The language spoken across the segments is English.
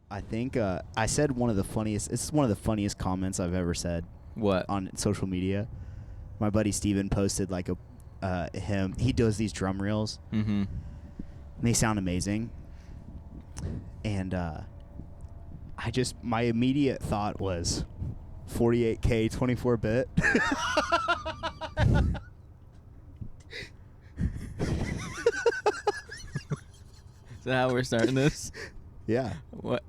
I think I said one of the funniest. It's one of the funniest comments I've ever said. What? On social media? My buddy Steven posted like him. He does these drum reels. Mm-hmm. And they sound amazing. And my immediate thought was 48K 24-bit. Is that how we're starting this? Yeah. What?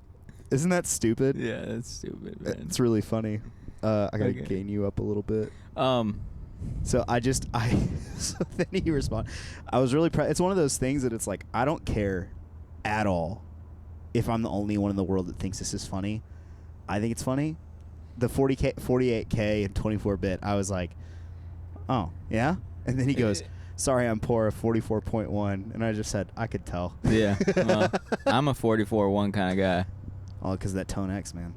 Isn't that stupid? Yeah, that's stupid, man. It's really funny. I gotta gain you up a little bit. So so then he responded. I was really it's one of those things that it's like, I don't care at all if I'm the only one in the world that thinks this is funny. I think it's funny. The 48K and 24-bit, I was like, oh, yeah? And then he goes, sorry, I'm poor, 44.1. And I just said, I could tell. Yeah. Well, I'm a 44.1 kind of guy. Oh, because of that Tonex, man.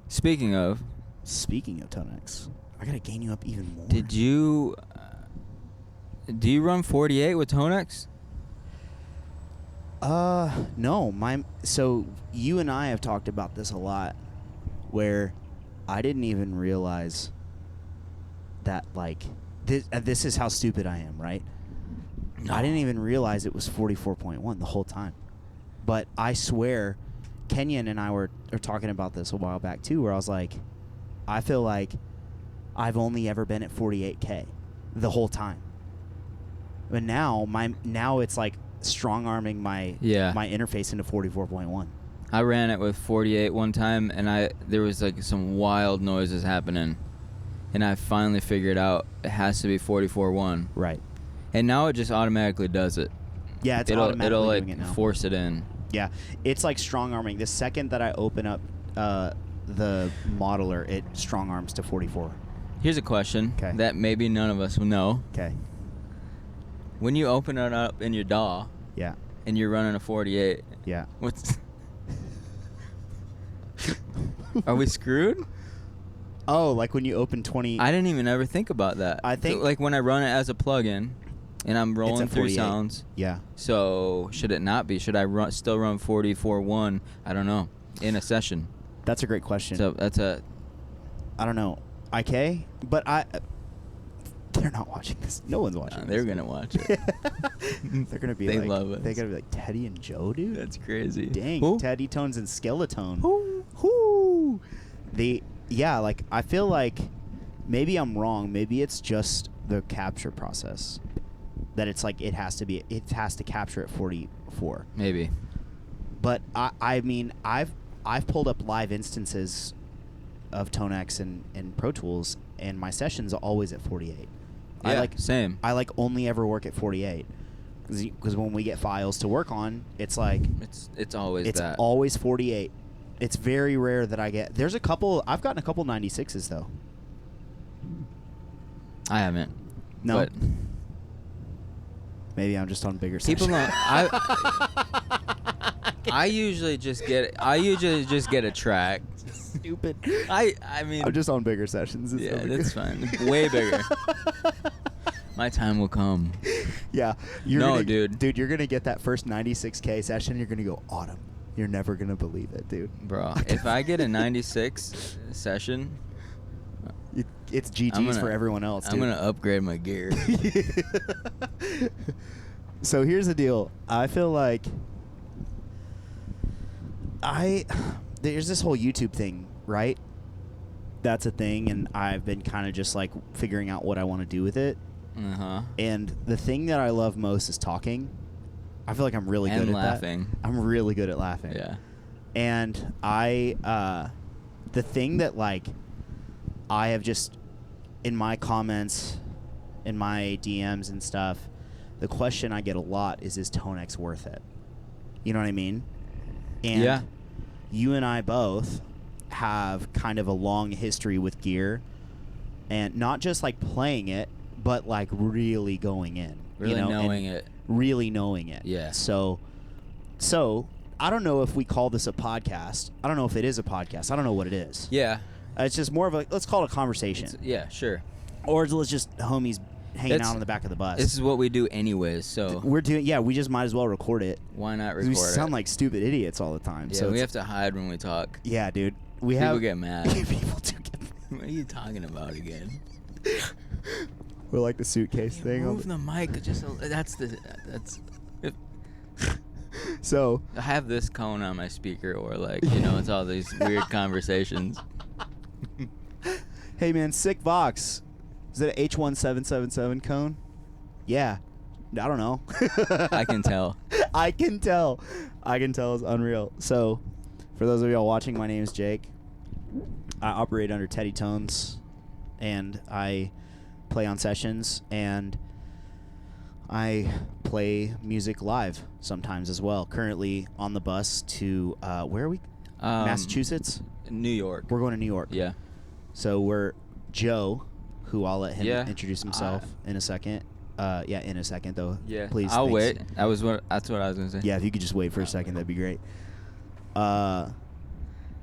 Speaking of Tonex, I got to gain you up even more. Did you... do you run 48 with Tonex? No. So you and I have talked about this a lot, where I didn't even realize that, like, this is how stupid I am, right? No. I didn't even realize it was 44.1 the whole time. But I swear, Kenyon and I were talking about this a while back too, where I was like, I feel like I've only ever been at 48K the whole time. But now it's like strong arming my interface into 44.1. I ran it with 48 one time, and there was like some wild noises happening, and I finally figured out it has to be 44.1. Right. And now it just automatically does it. Yeah, it'll like doing it now. Force it in. Yeah, it's like strong arming. The second that I open up the modeler, it strong arms to 44. Here's a question that maybe none of us will know. Okay. When you open it up in your DAW, and you're running a 48, what's are we screwed? Oh, like when you open 20. I didn't even ever think about that. I think so, like when I run it as a plug-in, and I'm rolling through sounds. Yeah. So should it not be? Should I still run 44.1? I don't know. In a session. That's a great question. So that's I don't know. IK, but they're not watching this. No one's watching this. They're gonna watch it. They're gonna be. They love it. They're gonna be like Teddy and Joe, dude. That's crazy. Dang, Who? Teddy Tones and Skeletone. Whoo. Like I feel like maybe I'm wrong. Maybe it's just the capture process. That it's like it has to capture at 44. Maybe. But I mean I've pulled up live instances of Tonex and Pro Tools, and my sessions are always at 48. Yeah, same. I like only ever work at 48 because when we get files to work on, it's like it's always that. It's always 48. It's very rare that I get. I've gotten a couple 96s though. I haven't. No. But maybe I'm just on bigger sessions. People don't. I usually just get a track. Stupid. I mean, I'm just on bigger sessions. Yeah, that's fine. Way bigger. My time will come. Yeah. Dude, you're gonna get that first 96K session. You're gonna go Autumn. You're never gonna believe it, dude. Bro, if I get a 96 session, it's GG's for everyone else. Dude. I'm gonna upgrade my gear. So here's the deal. I feel like there's this whole YouTube thing, right? That's a thing, and I've been kind of just like figuring out what I want to do with it. And the thing that I love most is talking. I feel like I'm really good at laughing. that. I'm really good at laughing. Yeah. And the thing that like I have just in my comments, in my DMs and stuff, the question I get a lot is Tonex worth it? You know what I mean? And you and I both have kind of a long history with gear, and not just like playing it, but like really going in. Really knowing it. Really knowing it. Yeah. So I don't know if we call this a podcast. I don't know if it is a podcast. I don't know what it is. Yeah. It's just more of a, let's call it a conversation. Yeah, sure. Or let's just homies hanging out on the back of the bus. This is what we do anyways, so We're doing. Yeah, we just might as well record it. why not 'Cause record we sound it? like stupid idiots all the time. Yeah, so we it's- have to hide when we talk. Yeah, dude. People get mad. People do get. What are you talking about again? We're like the suitcase thing. Move the mic. That's. So I have this cone on my speaker, or like, you know, it's all these weird conversations. hey man, sick Vox. Is that an H1777 cone? Yeah. I don't know. I can tell. I can tell. It's unreal. So, for those of y'all watching, my name is Jake. I operate under Teddytalks, and I play on sessions, and I play music live sometimes as well. Currently on the bus to where are we? Massachusetts. New York. We're going to New York. Yeah. So we're Joe, who I'll let him Yeah. introduce himself in a second. In a second though. Yeah. Please. I'll thanks. wait. That's what I was gonna say. Yeah, if you could just wait for a second, that'd be great.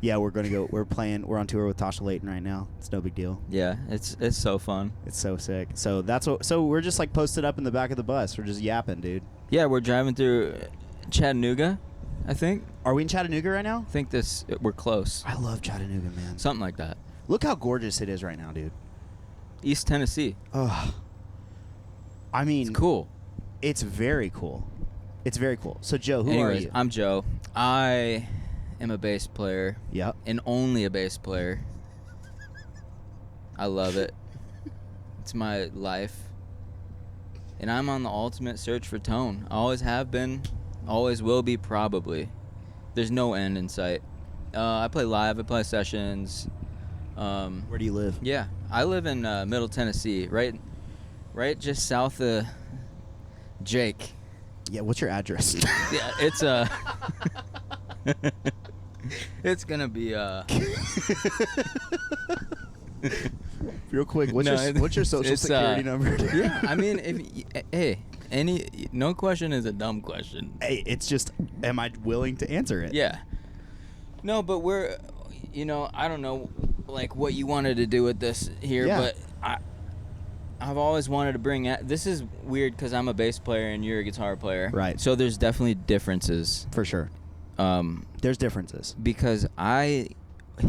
Yeah, we're gonna go. We're on tour with Tasha Layton right now. It's no big deal. Yeah. It's so fun. It's so sick. So that's what. So we're just like posted up in the back of the bus. We're just yapping, dude. Yeah, we're driving through Chattanooga, I think. Are we in Chattanooga right now? I think we're close. I love Chattanooga, man. Something like that. Look how gorgeous it is right now, dude. East Tennessee. Ugh. I mean, It's cool. It's very cool. It's very cool. So Joe, who Anyways, are you? I'm Joe. I am a bass player. Yep. And only a bass player. I love it. It's my life. And I'm on the ultimate search for tone. I always have been, always will be, probably. There's no end in sight. I play live, I play sessions. Where do you live? Yeah, I live in Middle Tennessee, right just south of Jake. Yeah. What's your address? Yeah, it's it's gonna be Real quick, what's No, your social it's, security number? Yeah, I mean, no question is a dumb question. Hey, it's just, am I willing to answer it? Yeah. No, but we're, I don't know, like what you wanted to do with this here, Yeah. but I've always wanted to bring this is weird because I'm a bass player and you're a guitar player. Right. So there's definitely differences. For sure. There's differences. Because I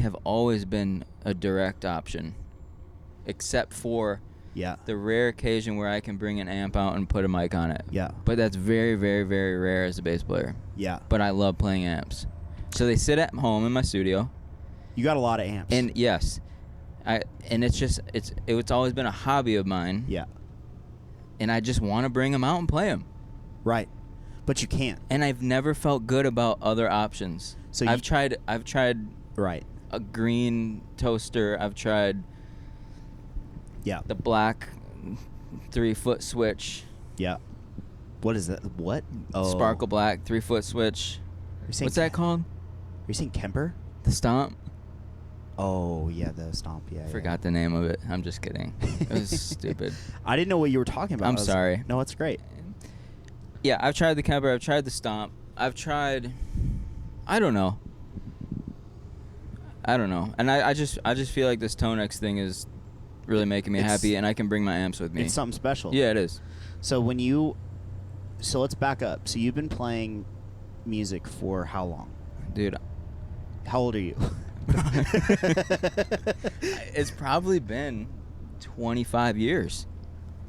have always been a direct option, except for Yeah. the rare occasion where I can bring an amp out and put a mic on it. Yeah. But that's very, very, very rare as a bass player. Yeah. But I love playing amps. So they sit at home in my studio. You got a lot of amps. And yes, it's always been a hobby of mine. Yeah. And I just want to bring them out and play them. Right. But you can't. And I've never felt good about other options. So I've tried Right. a green toaster. I've tried Yeah. the black 3-foot switch. Yeah. What is that? What? Oh. Sparkle black 3-foot switch. You're saying What's that called? Are you saying Kemper? The Stomp? Oh, yeah, the Stomp. Yeah. Forgot the name of it. I'm just kidding. It was stupid. I didn't know what you were talking about. I'm sorry. No, it's great. Yeah, I've tried the Kemper. I've tried the Stomp. I've tried. I don't know. And I just feel like this Tonex thing is really making me happy, and I can bring my amps with me. It's something special. Yeah, it is. So let's back up. So you've been playing music for how long? Dude, How old are you? it's probably been 25 years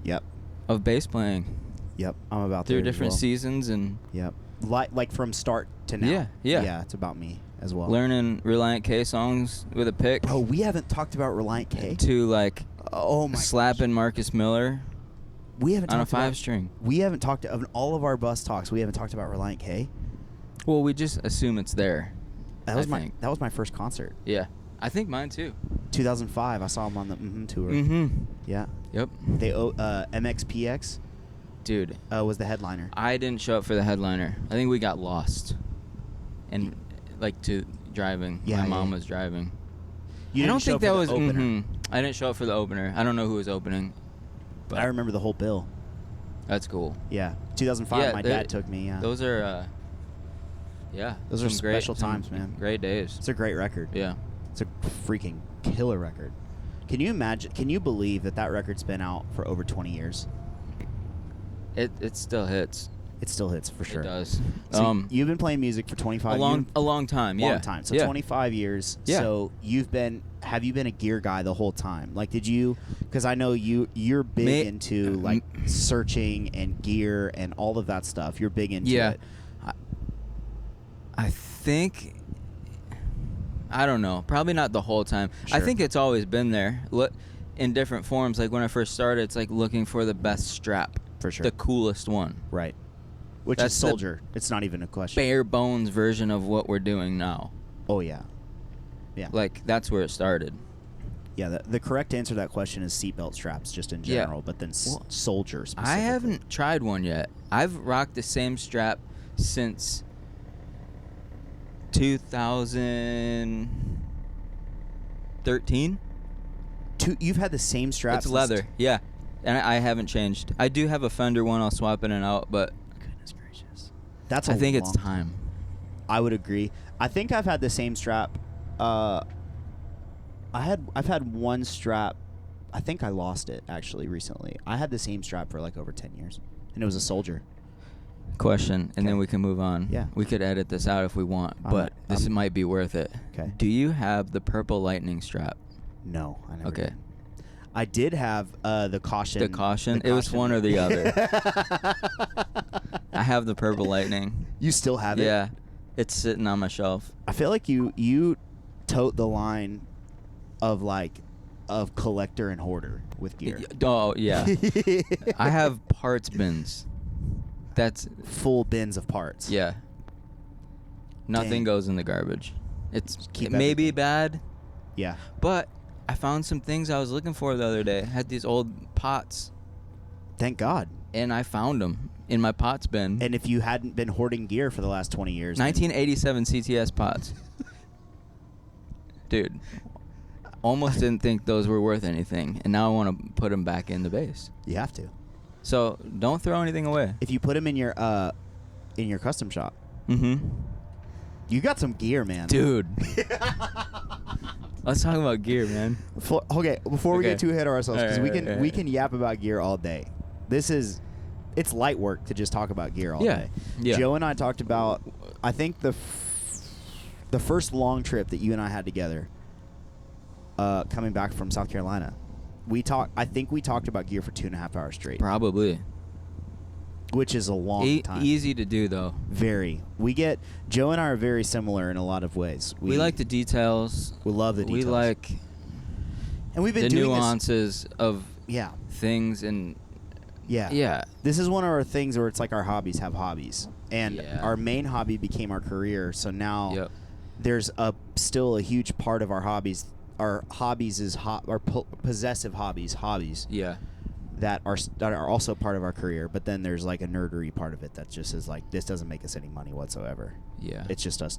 Yep. of bass playing Yep. I'm about through there as different well. seasons and Yep. Like from start to now. Yeah, yeah. Yeah, it's about me as well. learning Reliant K songs with a pick. Bro, we haven't talked about Reliant K. To like Oh my slapping Marcus Miller We haven't on a talked about 5-string. We haven't talked of all of our bus talks. We haven't talked about Reliant K. Well, we just assume it's there. That was I my think. that was my first concert. Yeah, I think mine too. 2005. I saw him on the tour. Mm-hmm. Yeah. Yep. They MXPX Dude, was the headliner. I didn't show up for the headliner. I think we got lost. And to driving. Yeah, My mom yeah. was driving. You I don't didn't show think that for was the opener. I didn't show up for the opener. I don't know who was opening. But I remember the whole bill. That's cool. Yeah. 2005. Yeah, my dad took me. Yeah. Those are Those are some great- special some times, man. Great days. It's a great record. Yeah. It's a freaking killer record. Can you imagine? Can you believe that record's been out for over 20 years? It still hits. It still hits for sure. It does. So you've been playing music for 25 years. A long time. Yeah. Long time. So yeah. 25 years. Yeah. So have you been a gear guy the whole time? Like, did you? Because I know you're big into like searching and gear and all of that stuff. You're big into it. I think. I don't know. Probably not the whole time. Sure. I think it's always been there. In different forms. Like when I first started, it's like looking for the best strap. For sure. The coolest one. Right. Which That's is Soldier. It's not even a question. Bare bones version of what we're doing now. Oh, yeah. Yeah. Like, that's where it started. Yeah, the correct answer to that question is seatbelt straps, just in general, but then Soldier specifically. I haven't tried one yet. I've rocked the same strap since 2013. You've had the same strap It's leather, yeah. And I haven't changed. I do have a Fender one. I'll swap in and out, but goodness gracious, I think it's time. I would agree. I think I've had the same strap. I've had one strap. I think I lost it actually recently. I had the same strap for like over 10 years, and it was a Soldier. Question, and then we can move on. Yeah. We could edit this out if we want, but this might be worth it. Okay. Do you have the purple lightning strap? No, I never Okay. did. I did have the caution. The caution? It was one or the other. I have the purple lightning. You still have it? Yeah. It's sitting on my shelf. I feel like you tote the line of collector and hoarder with gear. Oh, yeah. I have parts bins. That's full bins of parts. Yeah. Nothing Dang. goes in the garbage. It keep may be everything. bad, Yeah. but I found some things I was looking for the other day. I had these old pots, Thank God. and I found them in my pots bin. And if you hadn't been hoarding gear for the last 20 years. 1987 CTS pots. Dude, almost didn't think those were worth anything, and now I want to put them back in the base. You have to. So don't throw anything away. If you put them in your custom shop. Mm-hmm. You got some gear, man. Dude. Let's talk about gear, man. Before we get too ahead of ourselves, because we can yap about gear all day. It's light work to just talk about gear all day. Yeah. Joe and I talked about, I think the first long trip that you and I had together, coming back from South Carolina. I think we talked about gear for 2.5 hours straight. Probably. Which is a long time. Easy to do, though. Very. Joe and I are very similar in a lot of ways. We like the details. We love the details. We like and we've been the doing nuances of things. And yeah. This is one of our things where it's like our hobbies have hobbies. And our main hobby became our career. So now there's still a huge part of our hobbies. Our hobbies is our possessive hobbies. Yeah. That are also part of our career, but then there's like a nerdery part of it that just is like, this doesn't make us any money whatsoever. Yeah. It's just us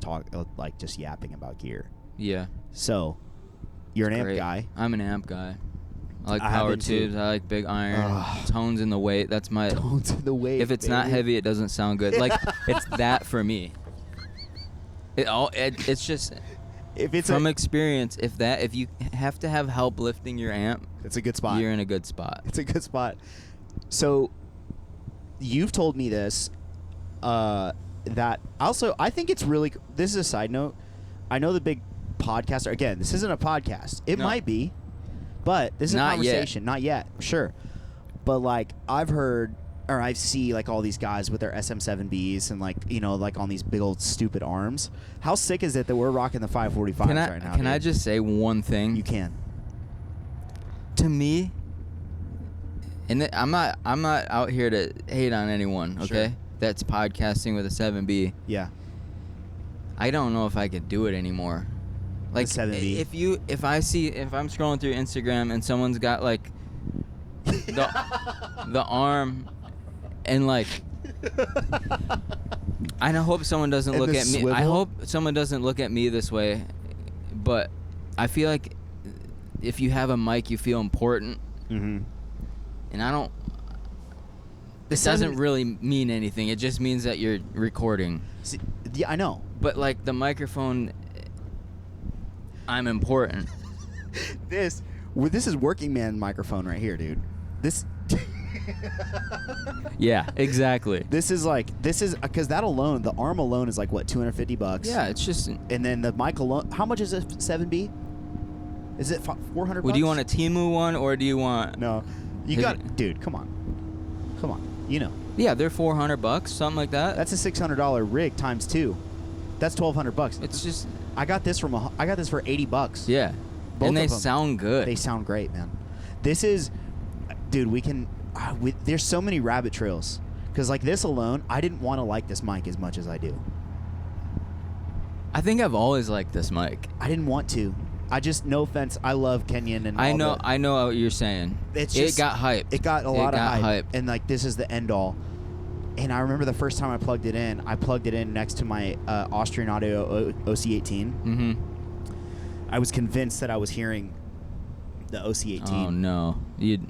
just yapping about gear. Yeah. So, you're an amp guy. I'm an amp guy. I like power tubes. I like big iron. Tones in the weight. That's my tones in the weight. If it's not heavy, it doesn't sound good. Like it's that for me. It's just if it's from experience. If you have to have help lifting your amp, it's a good spot. You're in a good spot. It's a good spot. So, you've told me this. That also, I think it's really. This is a side note. I know the big podcaster. Again, this isn't a podcast. It might be, but this is a conversation. Not yet. Sure, but like I've heard. Or I see like all these guys with their SM7Bs and like like on these big old stupid arms. How sick is it that we're rocking the 545s right now? Can I just say one thing? You can. To me, and I'm not out here to hate on anyone. Okay, sure. That's podcasting with a 7B. Yeah. I don't know if I could do it anymore. Like 7B. If I'm scrolling through Instagram and someone's got like the arm. And like, I hope someone doesn't look at me. Swivel? I hope someone doesn't look at me this way, but I feel like if you have a mic, you feel important. Mm-hmm. And I don't. This doesn't really mean anything. It just means that you're recording. See, yeah, I know. But like the microphone, I'm important. This is working man microphone right here, dude. This. Yeah, exactly. This is because that alone, the arm alone is like what, $250? Yeah, it's just. And then the mic alone, how much is a 7B? Is it $400? Well, do you want a Temu one or do you want? No, dude. Come on. You know. Yeah, they're $400, something like that. That's a $600 rig times 2. That's $1,200. It's just. I got this for $80. Yeah. Both and they of them. sound good. They sound great, man. This is, dude. We can. There's so many rabbit trails because like this alone, I didn't want to like this mic as much as I do. I think I've always liked this mic. I didn't want to. I just, no offense, I love Kenyon and I all know what you're saying. It got hype. It got a lot of hype. And like this is the end all. And I remember the first time I plugged it in next to my Austrian Audio OC18. Mm-hmm. I was convinced that I was hearing the OC18. Oh no.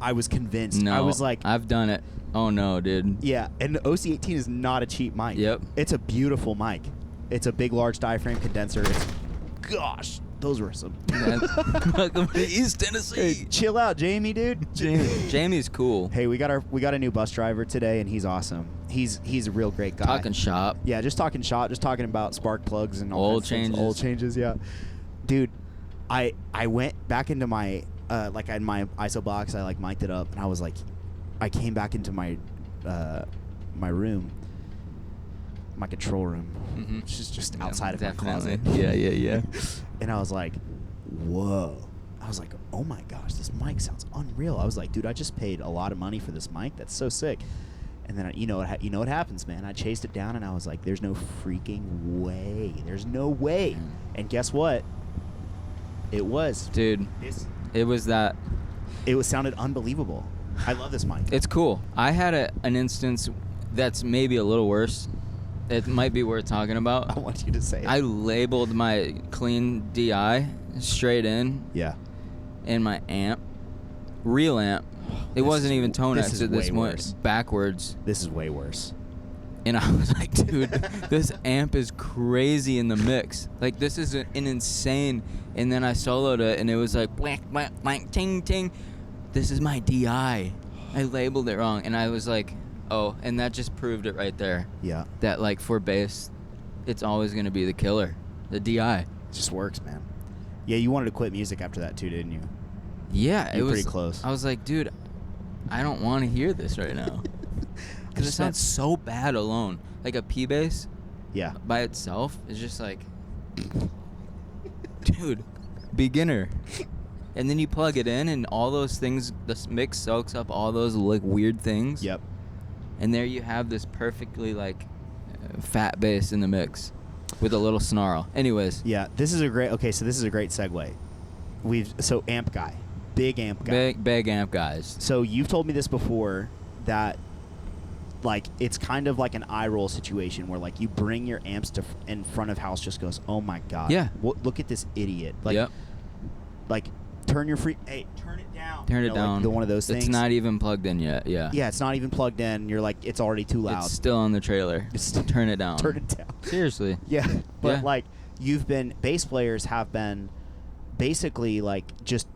I was convinced. No. I was like, I've done it. Oh no, dude. Yeah, and the OC18 is not a cheap mic. Yep. It's a beautiful mic. It's a big, large diaphragm condenser. Gosh, those were some. Welcome to East Tennessee. Hey, chill out, Jamie, dude. Jamie's cool. Hey, we got a new bus driver today, and he's awesome. He's a real great guy. Talking shop. Yeah, just talking shop, just talking about spark plugs and all Oil kinds of things. changes. Oil changes, yeah. Dude, I went back into my like in my ISO box. I like mic'd it up, and I was like, I came back into my my room, my control room, which is just outside of my closet. Yeah. And I was like, whoa. I was like, oh my gosh, this mic sounds unreal. I was like, dude, I just paid a lot of money for this mic. That's so sick. And then you know what happens, man. I chased it down, and I was like, there's no freaking way. There's no way. And guess what? It was. Dude, it was that. It sounded unbelievable. I love this mic. It's cool. I had an instance that's maybe a little worse. It might be worth talking about. I want you to say it. I labeled my clean DI straight in. Yeah. And my amp, real amp. It wasn't even Tonex at this point. Backwards. This is way worse. And I was like, dude, this amp is crazy in the mix. Like, this is an insane. And then I soloed it, and it was like, blank, blank, blank, ting, ting. This is my DI. I labeled it wrong. And I was like, oh, and that just proved it right there. Yeah. That, like, for bass, it's always going to be the killer, the DI. It just works, man. Yeah, you wanted to quit music after that, too, didn't you? Yeah, it was pretty close. I was like, dude, I don't want to hear this right now. Because it sounds so bad alone. Like a P bass, yeah, by itself is just like, dude, beginner. And then you plug it in, and all those things, the mix soaks up all those like weird things. Yep. And there you have this perfectly like fat bass in the mix with a little snarl. Anyways. Yeah, this is a great. Okay, so this is a great segue. Amp guy, big amp guy, big amp guys. So you've told me this before that. Like, it's kind of like an eye roll situation where, like, you bring your amps to in front of house, just goes, oh, my God. Yeah. Look at this idiot. Like, yep. Like, turn it down. Turn it down. Like one of those things. It's not even plugged in yet, yeah. Yeah, it's not even plugged in. You're like, it's already too loud. It's still on the trailer. Turn it down. Turn it down. Seriously. Yeah. But, like, bass players have been basically, like, just,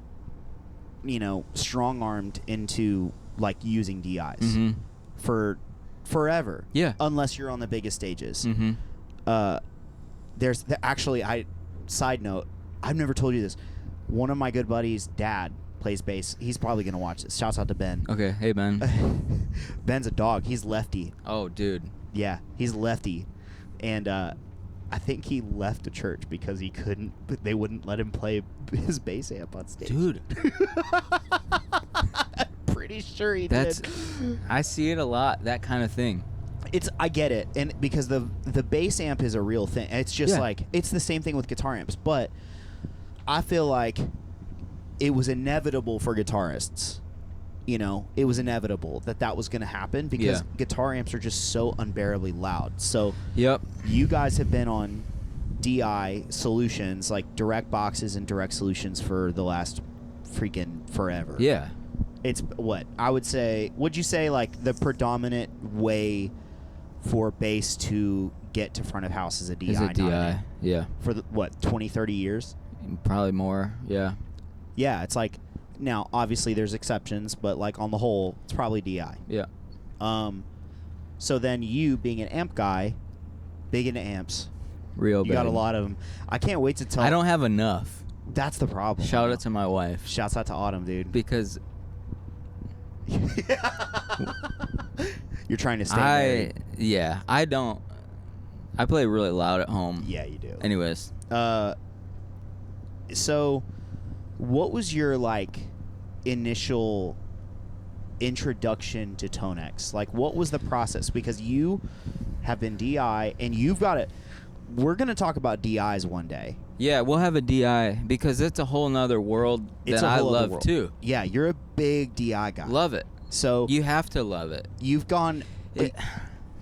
strong-armed into, like, using DIs for forever. Yeah. Unless you're on the biggest stages. Side note, I've never told you this. One of my good buddies' dad plays bass. He's probably going to watch this. Shouts out to Ben. Okay. Hey, Ben. Ben's a dog. He's lefty. Oh, dude. Yeah, he's lefty. And I think he left the church because they wouldn't let him play his bass amp on stage. Dude. Pretty sure he did. I see it a lot, that kind of thing. I get it, and because the bass amp is a real thing. It's just like, it's the same thing with guitar amps, but I feel like it was inevitable for guitarists. It was inevitable that was going to happen because guitar amps are just so unbearably loud. So you guys have been on DI solutions, like direct boxes and direct solutions for the last freaking forever. Yeah. It's what I would say. Would you say like the predominant way for bass to get to front of house is a DI? Is a DI, yeah. For 20, 30 years? Probably more, yeah. Yeah, it's like now obviously there's exceptions, but like on the whole, it's probably DI. Yeah. So then you being an amp guy, big into amps, Real you big. got a lot of them. I can't wait to tell. I don't have enough. That's the problem. Shout out to my wife. Shouts out to Autumn, dude. Because you're trying to stay married. I don't. I play really loud at home. Yeah, you do. Anyways. So what was your like initial introduction to Tonex? Like, what was the process? Because you have been DI and you've got it. We're going to talk about DIs one day. Yeah, we'll have a DI because it's a whole nother world that I love too. Yeah, you're a big DI guy. Love it. So you have to love it. You've gone.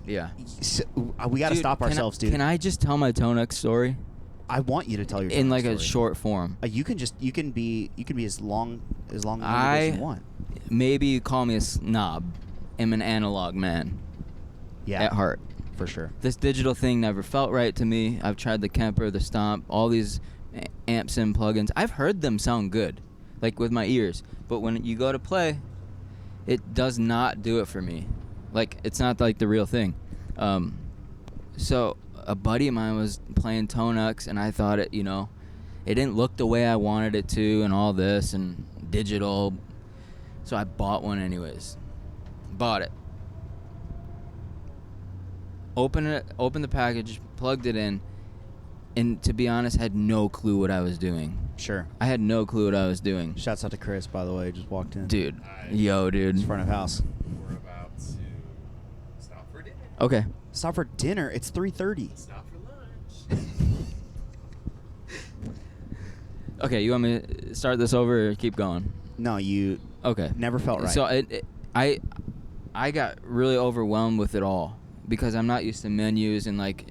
Yeah. So, we got to stop ourselves, dude. Can I just tell my Tonex story? I want you to tell your in like story. A short form. You can be as long as you want. Maybe you call me a snob. I'm an analog man. Yeah. At heart. For sure. This digital thing never felt right to me. I've tried the Kemper, the Stomp, all these amps and plugins. I've heard them sound good, like with my ears. But when you go to play, it does not do it for me. Like, it's not like the real thing. So a buddy of mine was playing Tonex, and I thought it didn't look the way I wanted it to, and all this, and digital. So I bought one anyways. Bought it. Opened the package, plugged it in, and to be honest, had no clue what I was doing. Sure. I had no clue what I was doing. Shouts out to Chris, by the way, just walked in. Dude. Yo, dude. It's front of house. We're about to stop for dinner. Okay. Stop for dinner? It's 3:30. Stop for lunch. Okay, you want me to start this over or keep going? No, you Okay. never felt right. So I got really overwhelmed with it all because I'm not used to menus and like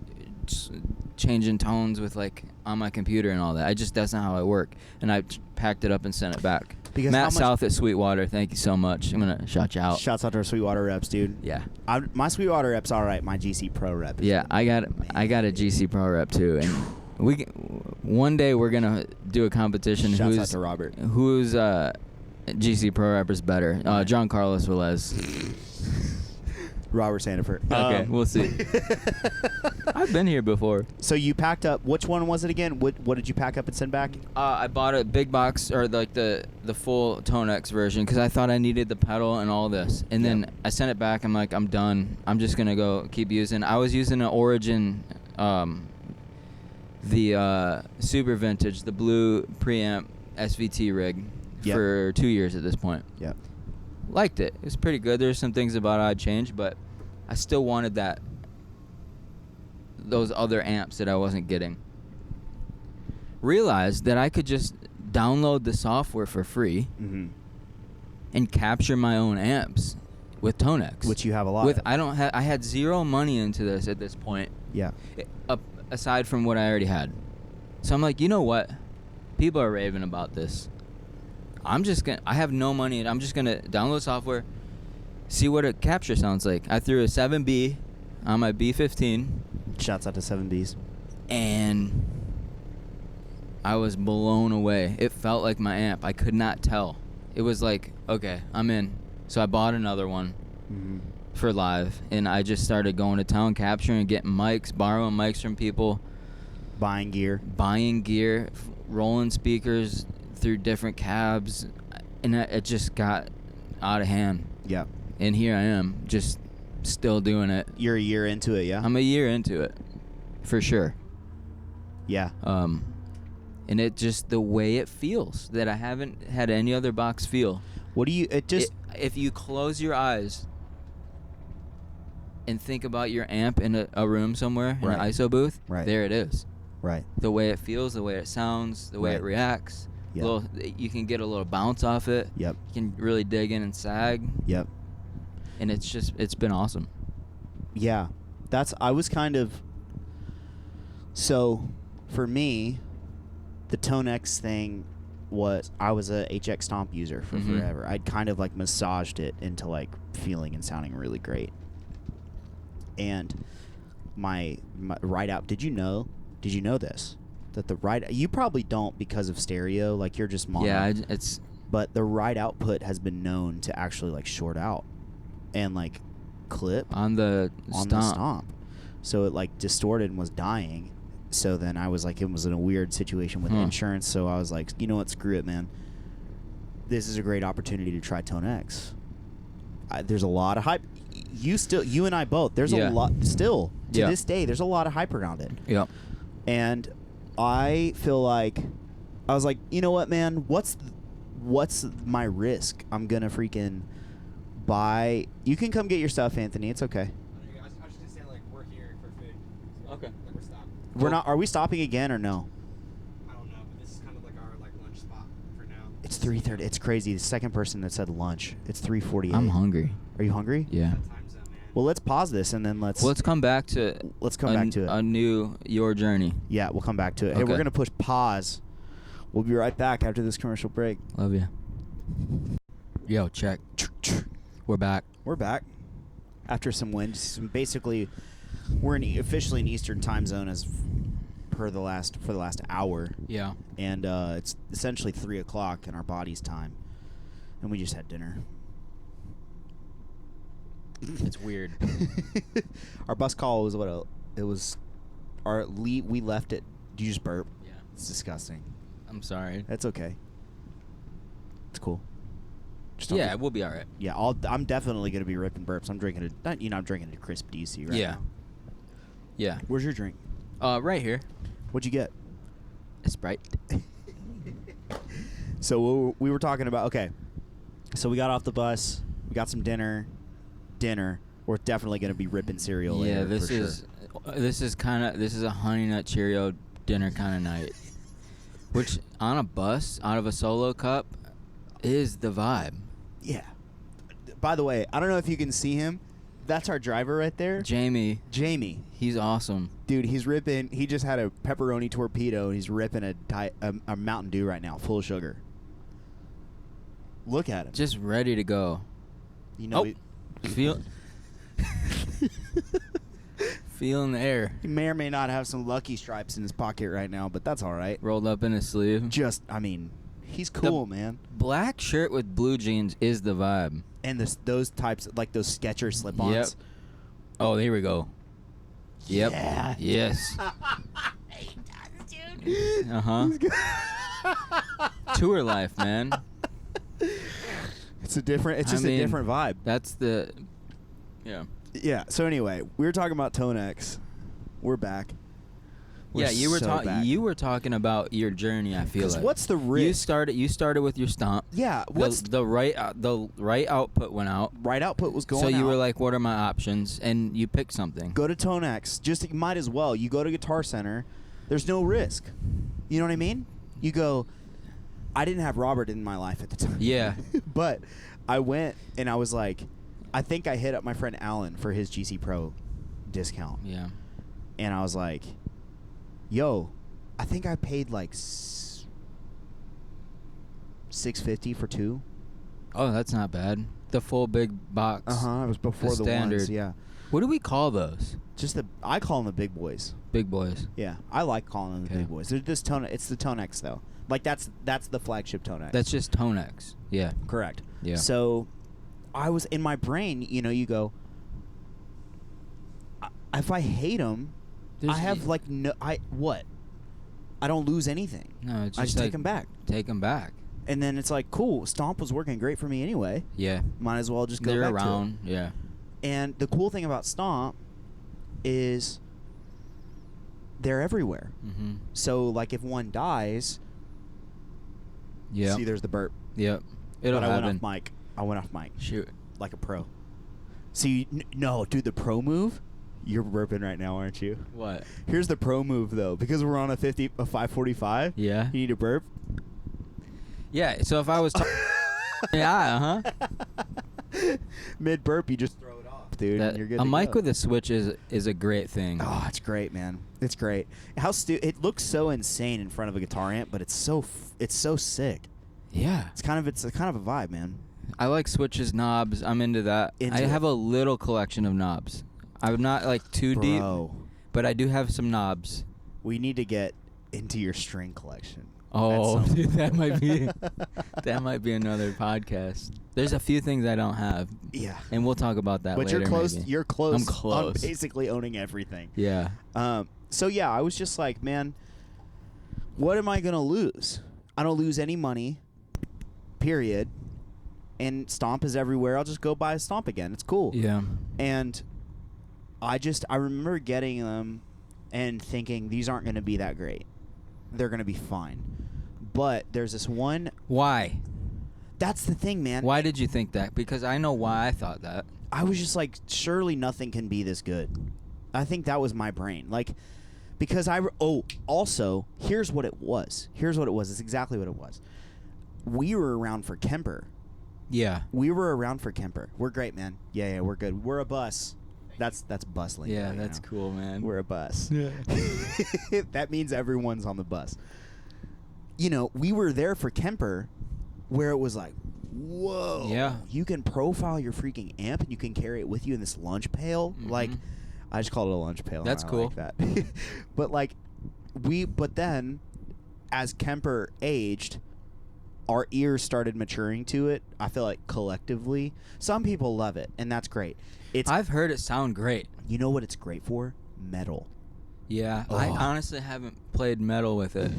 changing tones with like on my computer and all that. That's not how I work. And I packed it up and sent it back. Because Matt South at Sweetwater, thank you so much. I'm gonna shout you out. Shouts out to our Sweetwater reps, dude. Yeah. My Sweetwater rep's all right. My GC Pro rep. Yeah, I got a GC Pro rep too, and one day we're gonna do a competition. Shouts out to Robert. Who's GC Pro rapper's better? John Carlos Velez. Robert Sandiford. Okay, we'll see. I've been here before. So you packed up. Which one was it again? What did you pack up and send back? I bought a big box, or like the full Tonex version, because I thought I needed the pedal and all this. And then I sent it back. I'm like, I'm done. I'm just gonna go keep using. I was using an Origin, the super vintage, the blue preamp SVT rig for 2 years at this point. Yeah. Liked it. It was pretty good. There's some things about it I'd change, but I still wanted those other amps that I wasn't getting. Realized that I could just download the software for free and capture my own amps with Tonex, which you have a lot of. I had zero money into this at this point. Yeah. Aside from what I already had. So I'm like, you know what? People are raving about this. I have no money, and I'm just gonna download software, see what a capture sounds like. I threw a 7B on my B15. Shouts out to 7Bs. And I was blown away. It felt like my amp. I could not tell. It was like, okay, I'm in. So I bought another one for live, and I just started going to town, capturing, getting mics, borrowing mics from people. Buying gear, rolling speakers through different cabs, and it just got out of hand. Yeah. And here I am, just still doing it. You're a year into it, yeah? I'm a year into it, for sure. Yeah. And it just, the way it feels, that I haven't had any other box feel. If you close your eyes and think about your amp in a room somewhere, in an ISO booth, there it is. Right. The way it feels, the way it sounds, the way it reacts. Yep. You can get a little bounce off it. Yep. You can really dig in and sag. Yep. And it's been awesome. Yeah. So, for me, the Tonex thing I was a HX Stomp user for forever. I'd kind of like massaged it into like feeling and sounding really great. And my ride out, did you know this? That the ride, you probably don't because of stereo, like you're just mono. Yeah, but the ride output has been known to actually like short out and like clip on the stomp. So it like distorted and was dying. So then I was like, it was in a weird situation with insurance. So I was like, you know what, screw it, man. This is a great opportunity to try Tonex. There's a lot of hype. You and I both. There's a lot still to this day. There's a lot of hype around it. Yeah. And I feel like I was like, you know what, man? What's my risk? I'm gonna freaking buy. You can come get your stuff, Anthony. It's okay. I was just saying, like, we're here for food. Okay. Like, we're stopped. We're not. Are we stopping again or no? I don't know, but this is kind of like our lunch spot for now. It's 3:30. It's crazy. The second person that said lunch. It's 3:48. I'm hungry. Are you hungry? Yeah. Time zone, man. Well, let's pause this and then let's come back to back to it. A new your journey. Yeah, we'll come back to it. Hey, we're Okay. gonna push pause. We'll be right back after this commercial break. Love you. Yo, check. We're back. We're back after some wind. Basically, we're officially in Eastern time zone as for the last hour, Yeah. and it's essentially 3:00 in our body's time, and we just had dinner. It's weird. Our bus call was we left it. Do you just burp? Yeah. It's disgusting. I'm sorry. That's okay. It's cool. Just don't Yeah, be- we'll be all right. Yeah, I'm definitely gonna be ripping burps. I'm drinking I'm drinking a crisp DC right Yeah. now. Yeah. Where's your drink? Right here. What'd you get? A Sprite. So we were talking about, okay, so we got off the bus, we got some dinner. We're definitely going to be ripping cereal later. Yeah, this for is sure. this is a Honey Nut Cheerio dinner kind of night. Which on a bus out of a Solo cup is the vibe. Yeah. By the way, I don't know if you can see him. That's our driver right there. Jamie, He's awesome. Dude, he's ripping. He just had a pepperoni torpedo, and he's ripping a Mountain Dew right now, full of sugar. Look at him. Just ready to go. You know, Feel Feeling the air. he may or may not have some Lucky Stripes in his pocket right now, but that's all right. Rolled up in his sleeve. He's cool, man. Black shirt with blue jeans is the vibe. And those types, like those Skechers slip-ons. Yep. Oh, here we go. Yep. Yeah. Yes. He does, dude. Uh-huh. Tour life, man. It's a different vibe. That's the... Yeah. Yeah. So anyway, we were talking about Tonex. We're back. We're Yeah, you were back. You were talking about your journey. I feel 'Cause like what's the risk? You started with your stomp. Yeah. What's The right output went out. right output was going So you out. were like, what are my options? And you picked something. Go to Tonex. Just might as well. You go to Guitar Center. There's no risk. You know what I mean? You go. I didn't have Robert in my life at the time. Yeah. But I went and I was like, I think I hit up my friend Alan for his GC Pro discount. Yeah. And I was like, yo, I think I paid like $650 for two. Oh, that's not bad. The full big box. It was before the standard. ones. Yeah. What do we call those? I call them the big boys. Big boys. Yeah, I like calling them the Okay. big boys. They're just it's the Tonex though. Like that's the flagship Tonex. That's just Tonex. Yeah. correct. Yeah. So I was in my brain, you go, if I hate them, I have like I don't lose anything. No, it's I just just like, take them back. Take them back. And then it's like, cool, Stomp was working great for me anyway. Yeah. Might as well just go They're back around. to it. Yeah. And the cool thing about Stomp is they're everywhere. Mm-hmm. So like if one dies, Yeah. see there's the burp. Yep. It'll But happen. I went off mic Shoot. like a pro. See, no, dude, the pro move. You're burping right now, aren't you? What? Here's the pro move though, because we're on a 545. Yeah. You need to burp. Yeah. So if I was. Yeah. Mid burp, you just throw it off, dude. And you're good. A to mic go. with a switch is a great thing. Oh, it's great, man. It's great. It looks so insane in front of a guitar amp, but it's so sick. Yeah. It's kind of a vibe, man. I like switches, knobs. I'm into that. Into I it. have a little collection of knobs. I'm not like too deep, Bro, but I do have some knobs. we need to get into your string collection. Oh, That's dude, that might be another podcast. There's a few things I don't have. Yeah. And we'll talk about that But later. you're close. maybe. You're close. I'm close. On basically owning everything. Yeah. So yeah, I was just like, man, what am I gonna lose? I don't lose any money. Period. And Stomp is everywhere. I'll just go buy a Stomp again. It's cool. Yeah. And I remember getting them and thinking these aren't going to be that great. They're going to be fine. But there's this one. Why? That's the thing, man. Why did you think that? Because I know why I thought that. I was just like, surely nothing can be this good. I think that was my brain. Like, because also, here's what it was. It's exactly what it was. We were around for Kemper. Yeah. We were around for Kemper. We're great, man. Yeah, we're good. We're a bus. That's bustling. Yeah, that's cool, man. We're a bus. Yeah. That means everyone's on the bus. You know, we were there for Kemper, where it was like, whoa. Yeah. You can profile your freaking amp, and you can carry it with you in this lunch pail. Mhm. Like, I just called it a lunch pail. That's and I cool. like that. But then, as Kemper aged, our ears started maturing to it. I feel like collectively, some people love it, and that's great. I've heard it sound great. You know what it's great for? Metal. Yeah. Oh. I honestly haven't played metal with it.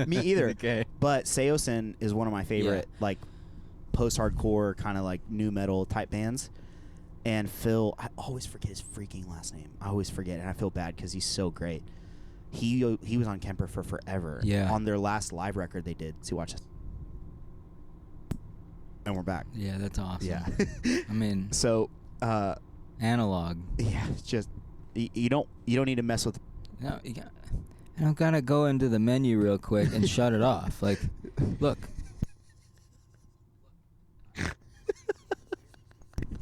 Me either. Okay. But Seosin is one of my favorite, Yeah. like, post-hardcore kind of like new metal type bands. And Phil, I always forget his freaking last name. I always forget, and I feel bad because he's so great. He was on Kemper for forever. Yeah. On their last live record they did. See, watch this. And we're back. Yeah, that's awesome. Yeah. I mean, So, analog. yeah, just you don't need to mess with. No, I don't gotta go into the menu real quick and shut it off. Like, look.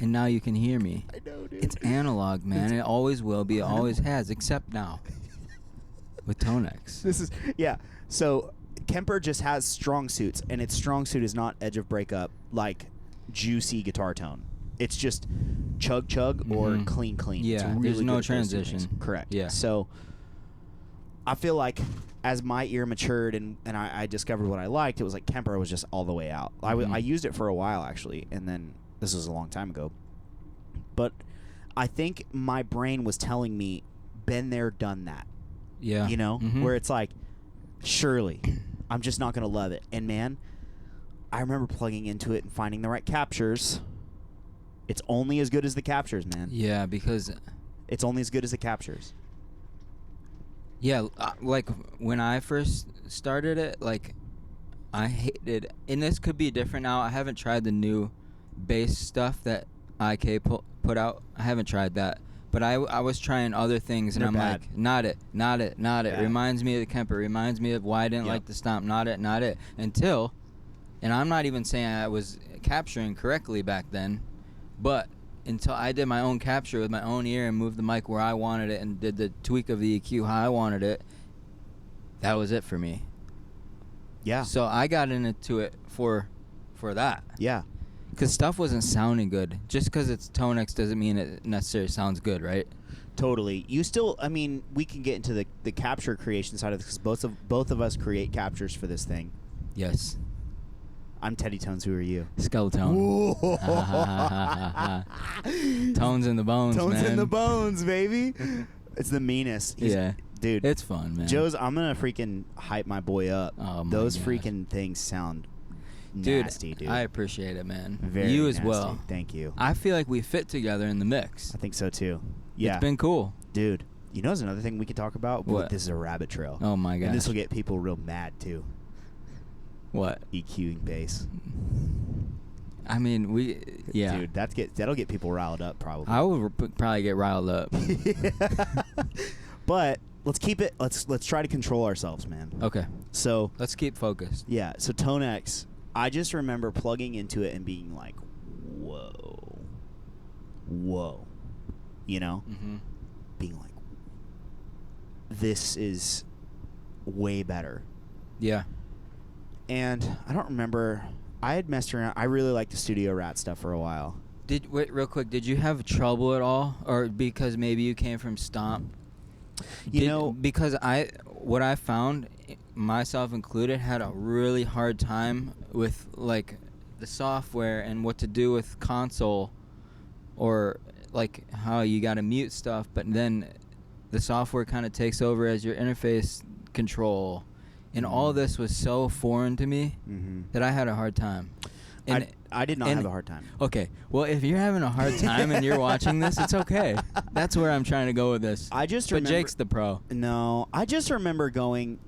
And now you can hear me. I know, dude. It's analog, man. It always will be. It always has, except now with Tonex. This is So Kemper just has strong suits, and its strong suit is not edge of breakup like juicy guitar tone. It's just chug chug or Mhm. clean. Yeah, It's there's really no good at those two transition. things. Correct. Yeah. So I feel like as my ear matured and I discovered what I liked, it was like Kemper was just all the way out. Mhm. I used it for a while actually, and then this was a long time ago. But I think my brain was telling me, been there, done that. Yeah. You know, Mhm. where it's like, surely I'm just not going to love it. And man, I remember plugging into it and finding the right captures. It's only as good as the captures, man. Yeah, because It's only as good as the captures. yeah, like when I first started it, like I hated, and this could be different now. I haven't tried the new bass stuff that IK put out. I haven't tried that. But I was trying other things, and They're I'm bad. like, not it. Yeah. Reminds me of the Kemper. Reminds me of why I didn't Yep. like the Stomp. Not it. Until, and I'm not even saying I was capturing correctly back then, but until I did my own capture with my own ear and moved the mic where I wanted it and did the tweak of the EQ how I wanted it, that was it for me. Yeah. So I got into it for that. Yeah. Because stuff wasn't sounding good. Just because it's Tonex doesn't mean it necessarily sounds good, right? Totally. You still, I mean, we can get into the capture creation side of this because both of us create captures for this thing. Yes. I'm Teddy Tones. Who are you? Skeleton. Tones in the bones, Tones man. in the bones, baby. It's the meanest. Yeah. Dude. It's fun, man. Joe's, I'm going to freaking hype my boy up. Oh, my Those gosh. freaking things sound Dude, nasty, dude. I appreciate it, man. Very you as nasty. well. Thank you. I feel like we fit together in the mix. I think so, too. Yeah. It's been cool. Dude, you know there's another thing we could talk about? What? This is a rabbit trail. Oh, my gosh. And this will get people real mad, too. What? EQing bass. I mean, yeah. Dude, that'll get people riled up, probably. I will probably get riled up. But let's keep it. Let's try to control ourselves, man. Okay. So Let's keep focused. yeah. So Tonex, I just remember plugging into it and being like, whoa, you know, Mm-hmm. being like, this is way better. Yeah. And I don't remember. I had messed around. I really liked the Studio Rat stuff for a while. Wait, real quick. Did you have trouble at all, or because maybe you came from Stomp? You know, because what I found, myself included, had a really hard time with like the software and what to do with console, or like how you got to mute stuff, but then the software kind of takes over as your interface control, and all this was so foreign to me that I had a hard time. And I did not have a hard time. Okay, well, if you're having a hard time and you're watching this, it's okay. That's where I'm trying to go with this. I just but remember, Jake's the pro. No, I just remember going,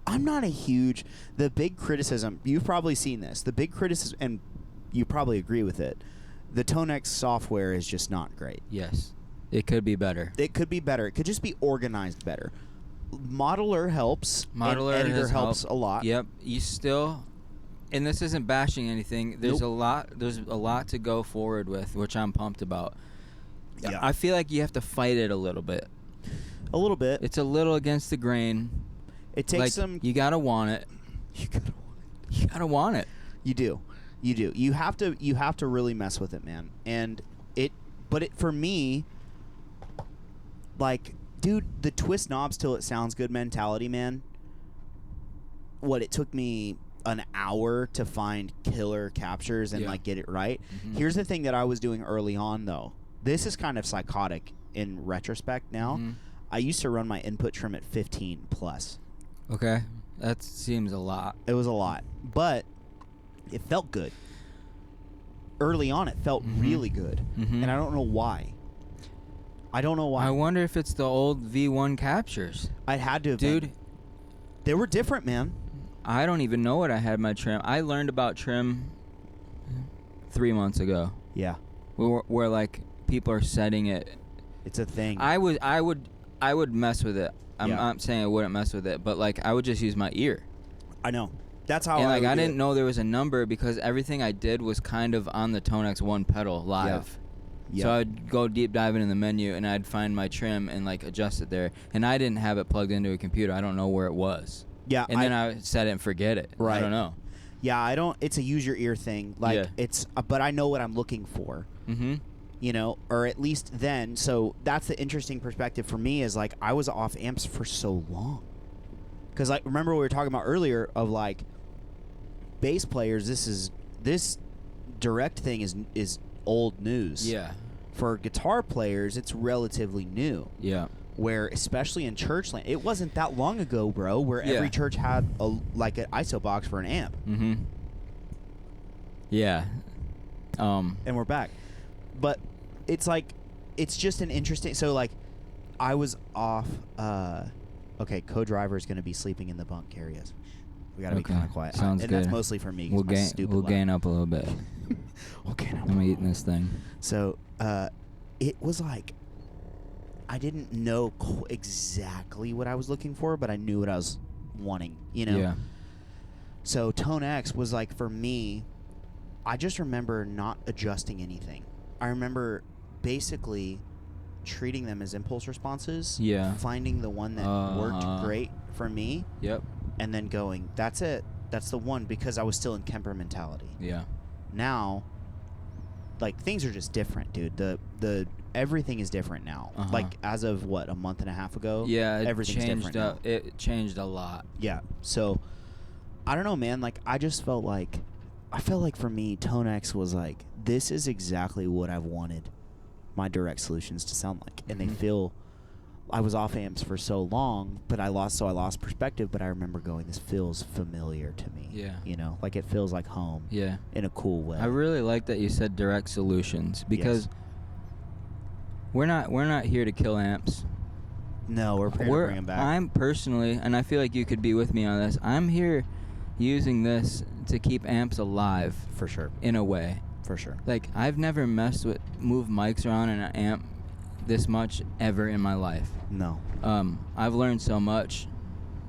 I'm not a huge, the big criticism, you've probably seen this, the big criticism, and you probably agree with it, the Tonex software is just not great. Yes, it could be better. It could be better. It could just be organized better. Modeler helps. Modeler and Editor has helps helped. a lot. Yep, you still, and this isn't bashing anything. There's Nope. There's a lot to go forward with, which I'm pumped about. Yeah. I feel like you have to fight it a little bit. A little bit. It's a little against the grain. It takes like, some. You gotta want it. You gotta want it. You gotta want it. You do. You do. You have to. You have to really mess with it, man. And it. But it for me. Like, dude, the twist knobs till it sounds good mentality, man. What, it took me an hour to find killer captures and like get it right. Here's the thing that I was doing early on, though. This is kind of psychotic in retrospect now. I used to run my input trim at 15 plus. Okay, that seems a lot. It was a lot, but it felt good. Early on, it felt really good, and I don't know why. I don't know why. I wonder if it's the old V1 captures. I had to have Dude, been. They were different, man. I don't even know what I had my trim. I learned about trim 3 months ago. Yeah, Where like people are setting it. it's a thing. I would mess with it. I'm Yeah. not saying I wouldn't mess with it, but like I would just use my ear. I know. That's how And I like would I do didn't it. know there was a number because everything I did was kind of on the Tonex one pedal live. Yeah. So I'd go deep diving in the menu and I'd find my trim and like adjust it there. And I didn't have it plugged into a computer. I don't know where it was. Yeah, And then I set it and forget it. Right. I don't know. Yeah, I don't. It's a use your ear thing. Like Yeah. it's, but I know what I'm looking for. You know, or at least then. So that's the interesting perspective for me. Is like I was off amps for so long. Because like remember we were talking about earlier of like bass players. This direct thing is old news. Yeah. For guitar players, it's relatively new. Yeah. Where especially in church land, it wasn't that long ago, bro. Where Yeah. every church had like an ISO box for an amp. Yeah. And we're back. But it's like, it's just an interesting. So like, I was off. Okay, co-driver is going to be sleeping in the bunk areas. We got to be kind of quiet. Sounds and good. that's mostly for me. 'Cause We'll my gain. stupid We'll laugh. gain up a little bit. We'll gain up. I'm eating this thing. So it was like, I didn't know exactly what I was looking for, but I knew what I was wanting. You know. Yeah. So Tonex was like, for me, I just remember not adjusting anything. I remember basically treating them as impulse responses. Yeah. Finding the one that worked great for me. Yep. And then going, that's it. That's the one, because I was still in Kemper mentality. Yeah. Now, like, things are just different, dude. The everything is different now. Like, as of what, a month and a half ago? Yeah. It everything's changed. different now. It changed a lot. Yeah. So, I don't know, man. Like, I felt like for me, Tonex was like, this is exactly what I've wanted my direct solutions to sound like. And they feel, I was off amps for so long, but I lost perspective, but I remember going, this feels familiar to me. Yeah. You know, like it feels like home. Yeah. In a cool way. I really like that you said direct solutions because we're not here to kill amps. No, we're here to bring them back. I'm personally, and I feel like you could be with me on this, I'm here using this to keep amps alive. For sure. In a way. For sure. Like, I've never moved mics around in an amp this much ever in my life. No. I've learned so much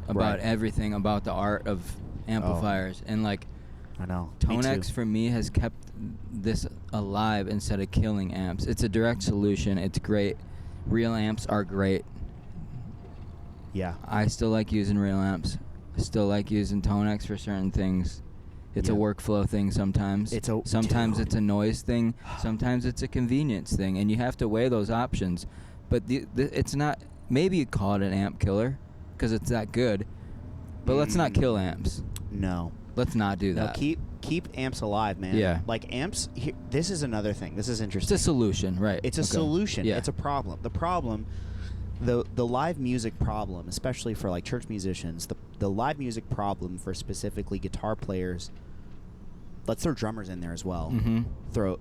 about Right. everything about the art of amplifiers. And, like, I know. Me Tonex too. for me has kept this alive instead of killing amps. It's a direct solution. It's great. Real amps are great. Yeah. I still like using real amps. I still like using Tonex for certain things. It's a Yeah. workflow thing sometimes. Sometimes dude. it's a noise thing. Sometimes it's a convenience thing, and you have to weigh those options. But it's not. Maybe you'd call it an amp killer, because it's that good. But let's not kill amps. No. Let's not do No, that. keep amps alive, man. Yeah. Like amps, this is another thing. This is interesting. It's a solution, right? It's a Okay. solution. Yeah. It's a problem. The problem, the live music problem, especially for like church musicians, the live music problem for specifically guitar players, let's throw drummers in there as well. Mm-hmm. Throw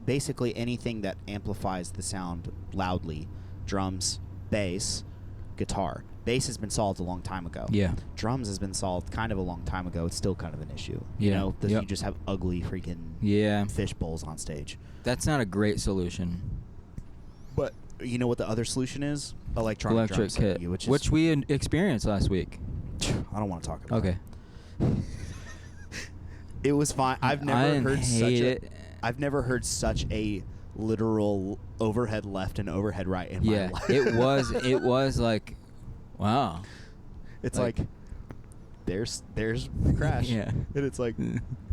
basically anything that amplifies the sound loudly. Drums, bass, guitar. Bass has been solved a long time ago. Yeah. Drums has been solved kind of a long time ago. It's still kind of an issue. You Yeah. know, Yep. you just have ugly freaking Yeah. fish bowls on stage. That's not a great solution. But you know what the other solution is? Electronic drum Electric set, kit, which which we experienced last week. I don't want to talk about. Okay. It was fine. I've I never didn't heard hate it. I've never heard such a literal overhead left and overhead right in Yeah, my life. it was like, wow. It's like- like there's crash. Yeah. And it's like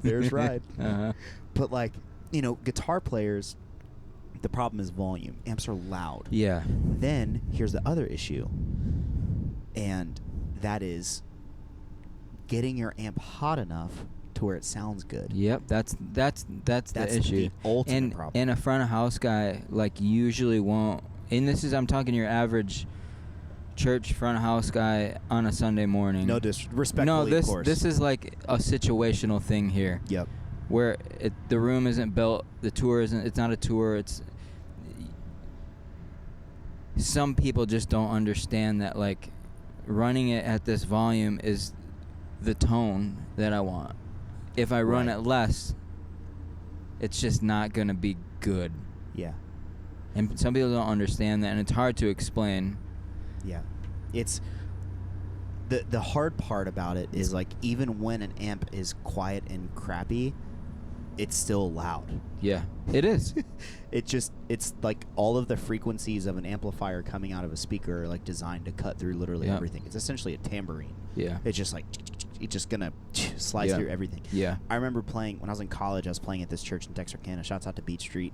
there's ride. Uh-huh. But like, you know, guitar players, the problem is volume. Amps are loud. Yeah. Then here's the other issue, and that is getting your amp hot enough to where it sounds good. Yep, that's the issue. The ultimate and problem. and a front of house guy like usually won't. And this is I'm talking your average church front of house guy on a Sunday morning. No disrespectfully, No, of course. this is like a situational thing here. Yep. Where the room isn't built, the tour isn't. It's not a tour. It's some people just don't understand that like running it at this volume is the tone that I want. If I run Right. it less, it's just not gonna be good. Yeah. And some people don't understand that, and it's hard to explain. Yeah. It's the hard part about it is like even when an amp is quiet and crappy, it's still loud. Yeah, it is. It's like all of the frequencies of an amplifier coming out of a speaker are like designed to cut through literally Yep. everything. It's essentially a tambourine. Yeah. It's just like it's just gonna slice Yeah. through everything. Yeah. I remember playing when I was in college. I was playing at this church in Texarkana. Shouts out to Beach Street.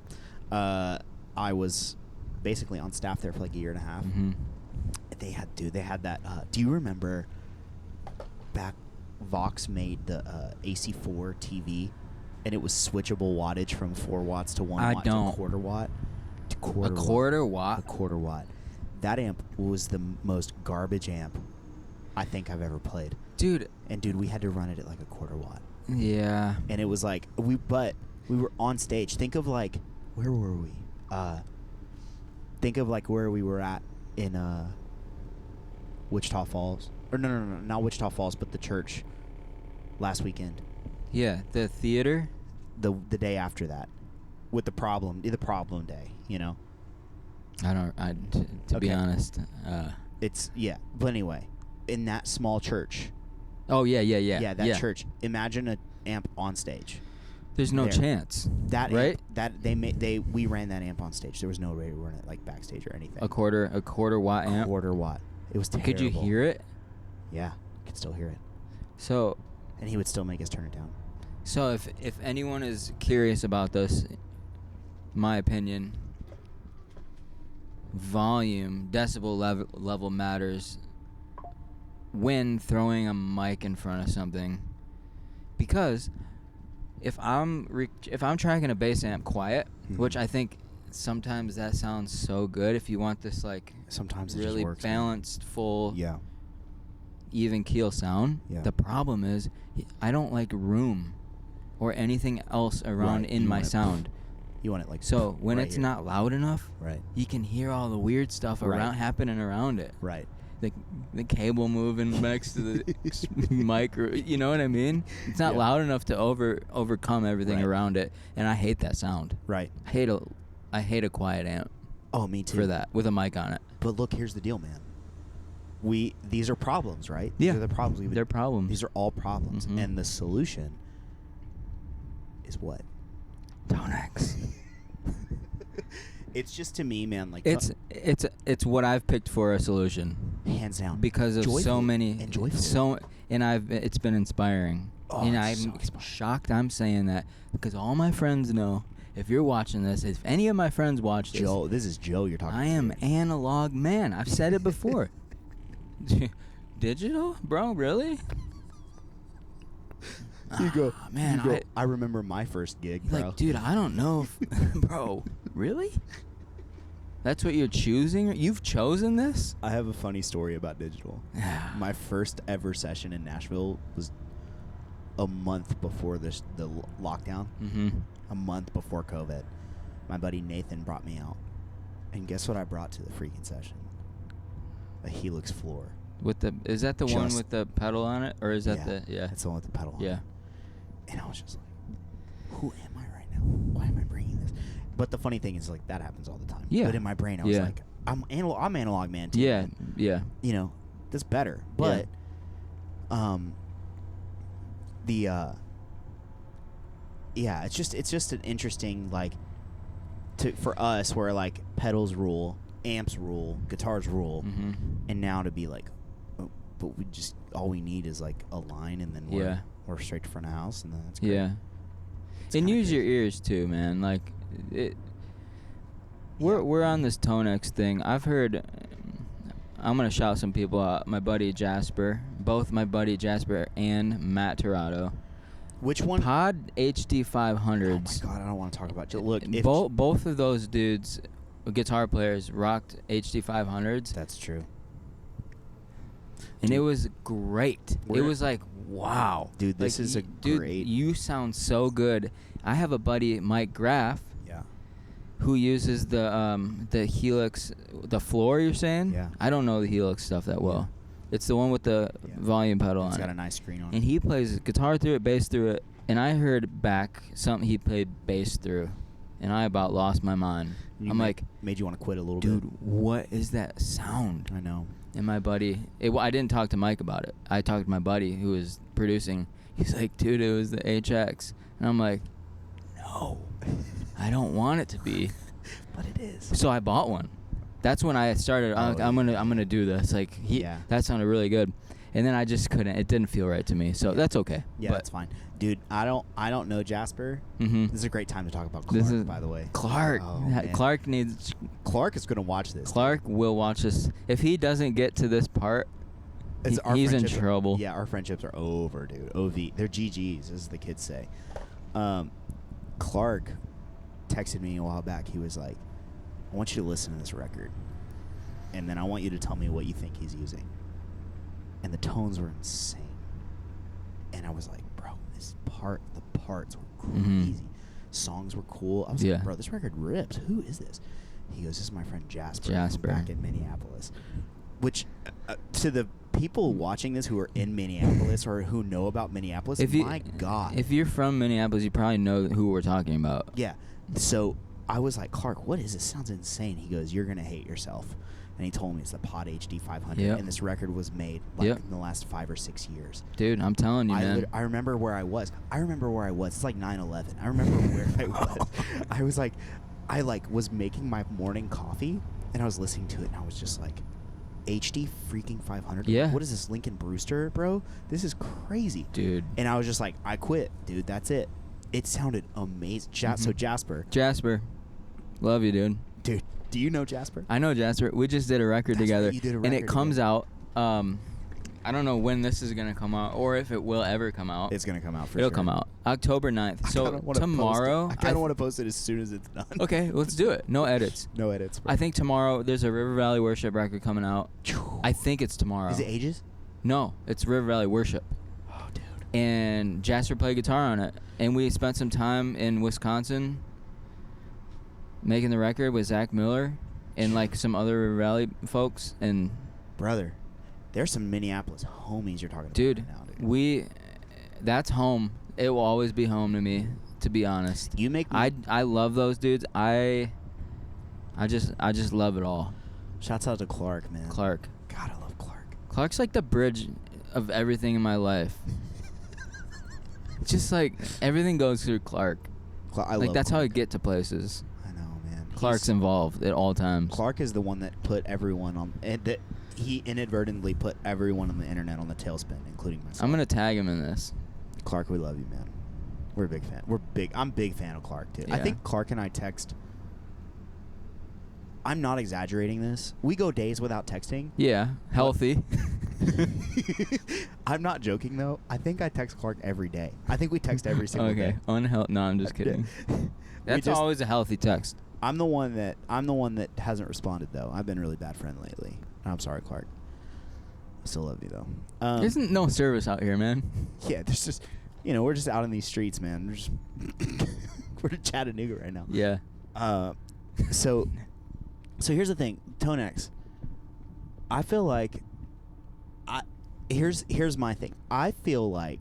I was basically on staff there for like a year and a half. Mm-hmm. They had that. Do you remember back Vox made the AC4 TV, and it was switchable wattage from 4 watts to 1 I watt don't. to a quarter watt. To A quarter quarter watt. watt. A quarter watt. That amp was the most garbage amp I think I've ever played. Dude. And dude, we had to run it at like a quarter watt. Yeah. And it was like we were on stage. Think of like where were we? Think of like where we were at in Wichita Falls. Or no, not Wichita Falls, but the church last weekend. Yeah. The theater. The day after that, with the problem day. You know. To be Okay. honest. It's but anyway, in that small church. Oh yeah. Yeah, that church. Imagine an amp on stage. There's no there. chance. That right? Amp, we ran that amp on stage. There was no way to run it like backstage or anything. A quarter watt amp. Quarter watt. It was terrible. Could you hear it? Yeah, could still hear it. So And he would still make us turn it down. So if anyone is curious about this, my opinion, volume, decibel level matters when throwing a mic in front of something. Because if I'm tracking a bass amp quiet, Mhm. which I think sometimes that sounds so good if you want this like Sometimes it really just works. man. balanced, full, Yeah. even keel sound. Yeah. The problem is I don't like room or anything else around Right, in you my want it- sound. You want it like So when right it's here. not loud enough, Right. you can hear all the weird stuff Right. happening around it. Right. The cable moving next to the mic, you know what I mean? It's not Yeah. loud enough to overcome everything Right. around it, and I hate that sound. Right. I hate a quiet amp Oh, me too. for that with a mic on it. But look, here's the deal, man. These are problems, right? Yeah. These are the problems. They're problems. These are all problems, Mhm. and the solution is what? Tonex. It's just to me, man. Like It's what I've picked for a solution. hands down Because of so Joyfully. many And joyfully. it's been inspiring. Oh, and it's I'm so inspiring. shocked I'm saying that because all my friends know if you're watching this, if any of my friends watch this, Joe. This is Joe you're talking. I to. am analog man. I've said it before. Digital, bro? Really? You go, man. I remember my first gig, bro. Like, dude, I don't know, bro. Really? That's what you're choosing? You've chosen this? I have a funny story about digital. My first ever session in Nashville was a month before the lockdown. Mm-hmm. A month before COVID. My buddy Nathan brought me out. And guess what I brought to the freaking session? A Helix floor. Is that the one Just- with the pedal on it? Or is that Yeah. It's the one with the pedal on Yeah. it. And I was just like, who am I right now? Why am I bringing this? But the funny thing is, like, that happens all the time. Yeah. But in my brain, I was Yeah. like, I'm analog man too. Yeah, man. yeah. You know, that's better. But, yeah, it's just an interesting, like, for us where, like, pedals rule, amps rule, guitars rule, Mm-hmm. and now to be like, oh, but we just, all we need is, like, a line, and then we're straight to front of house, and then that's great. Yeah. It's And kinda use your crazy. ears too, man. Like, we're on this Tonex thing. I've heard. I'm gonna shout some people out. My buddy Jasper, both my buddy Jasper and Matt Tirado. Which one? Pod HD 500s. Oh my god, I don't want to talk about. Look, if both of those dudes, guitar players, rocked HD 500s, that's true, and it was great. It We're- was like, wow, dude. This Like, is a dude, great. you sound so good. I have a buddy, Mike Graff, Yeah. who uses the Helix, the floor. You're saying? Yeah. I don't know the Helix stuff that well. It's the one with the Yeah. volume pedal It's on got it. a nice screen on And it. he plays guitar through it, bass through it, and I heard back something he played bass through, and I about lost my mind. I'm like, made you want to quit a little dude, bit. what is that sound? I know. And my buddy, I didn't talk to Mike about it. I talked to my buddy who was producing. He's like, dude, it was the HX. And I'm like, no, I don't want it to be. But it is. So I bought one. That's when I started. I'm gonna do this. Like that sounded really good. And then I just couldn't. It didn't feel right to me. So that's okay. Yeah, but that's fine, dude. I don't know Jasper. Mm-hmm. This is a great time to talk about This Clark, is by the way. Clark. Oh, man. Clark is gonna watch this. Clark will watch this. If he doesn't get to this part, Our he's in friendships trouble. Yeah, our friendships are over, dude. OV. They're GGs, as the kids say. Clark texted me a while back. He was like, I want you to listen to this record, and then I want you to tell me what you think he's using. And the tones were insane. And I was like, bro, the parts were crazy. Mhm. Songs were cool. I was Yeah. like, bro, this record rips. Who is this? He goes, this is my friend Jasper. Jasper. From back in Minneapolis. Which, to the people watching this who are in Minneapolis or who know about Minneapolis, my God. If you're from Minneapolis, you probably know who we're talking about. Yeah. So I was like, Clark, what is this? Sounds insane. He goes, you're going to hate yourself. And he told me it's the Pod HD 500. Yep. And this record was made Yep. in the last 5 or 6 years. Dude, I'm telling you, man. I remember where I was. It's like 9/11. I remember where I was. I was like, was making my morning coffee, and I was listening to it, and I was just like, HD freaking 500? Yeah. What is this, Lincoln Brewster, bro? This is crazy. Dude. And I was just like, I quit, dude. That's it. It sounded amazing. So Jasper. Jasper. Love you, dude. Dude, do you know Jasper? I know Jasper. We just did a record That's together. right, you did a and it record comes together. out, I don't know when this is going to come out or if it will ever come out. It's going to come out for It'll sure. come out October 9th. So tomorrow. I kind of want to post it as soon as it's done. Okay, let's do it. No edits. No edits. Bro. I think tomorrow there's a River Valley Worship record coming out. I think it's tomorrow. Is it Ages? No, it's River Valley Worship. Oh, dude. And Jasper played guitar on it. And we spent some time in Wisconsin making the record with Zach Miller and like some other River Valley folks. And Brother, there's some Minneapolis homies you're talking about dude, right now, dude. that's home. It will always be home to me, to be honest. You make me, I love those dudes. I just love it all. Shouts out to Clark, man. Clark. God, I love Clark. Clark's like the bridge of everything in my life. Just like everything goes through Clark. I Like love that's how I Clark. get to places. I know, man. Clark's involved at all times. Clark is the one that put everyone on. That he inadvertently put everyone on the internet on the tailspin, including myself. I'm gonna tag him in this. Clark, we love you, man. We're a big fan. I'm a big fan of Clark too. I Yeah. think Clark and I text. I'm not exaggerating this. We go days without texting. Yeah, healthy. I'm not joking though. I think I text Clark every day. I think we text every single day. Okay. No, I'm just kidding. That's always a healthy text. I'm the one that hasn't responded though. I've been a really bad friend lately. I'm sorry, Clark. I still love you though. There's no service out here, man. Yeah, there's just, we're just out in these streets, man. We're in Chattanooga right now. Yeah. So here's the thing, Tonex. I feel like, here's my thing. I feel like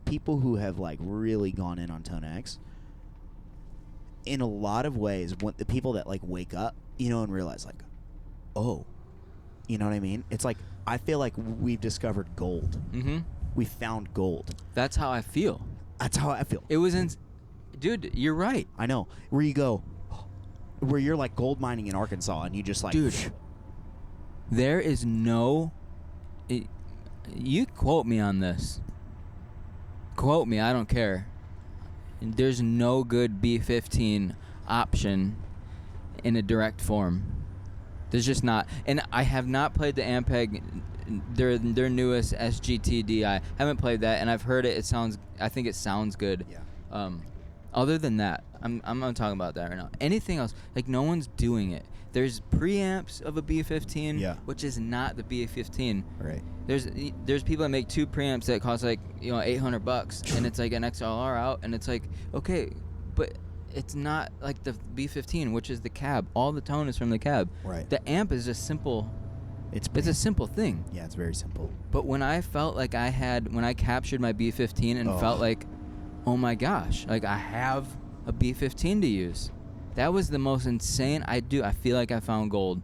people who have like really gone in on Tonex, in a lot of ways, when the people that like wake up, and realize like, oh, you know what I mean? It's like I feel like we've discovered gold. Mm-hmm. We found gold. That's how I feel. That's how I feel. It was dude, you're right. I know. Where you go, where you're like gold mining in Arkansas, and you just like, dude, there is no. You quote me on this. Quote me, I don't care. There's no good B15 option in a direct form. There's just not. And I have not played the Ampeg, their newest SGTDI. Haven't played that, and I've heard it. I think it sounds good. Yeah. Other than that, I'm not talking about that right now. Anything else, like no one's doing it. There's preamps of a B15, Yeah. which is not the B15. Right. There's people that make two preamps that cost like $800, and it's like an XLR out, and it's like, okay, but it's not like the B15, which is the cab. All the tone is from the cab. Right. The amp is just simple. It's a simple thing. Yeah, it's very simple. But when I felt like when I captured my B15 and felt like, oh my gosh, like I have a B15 to use. That was the most insane. I feel like I found gold.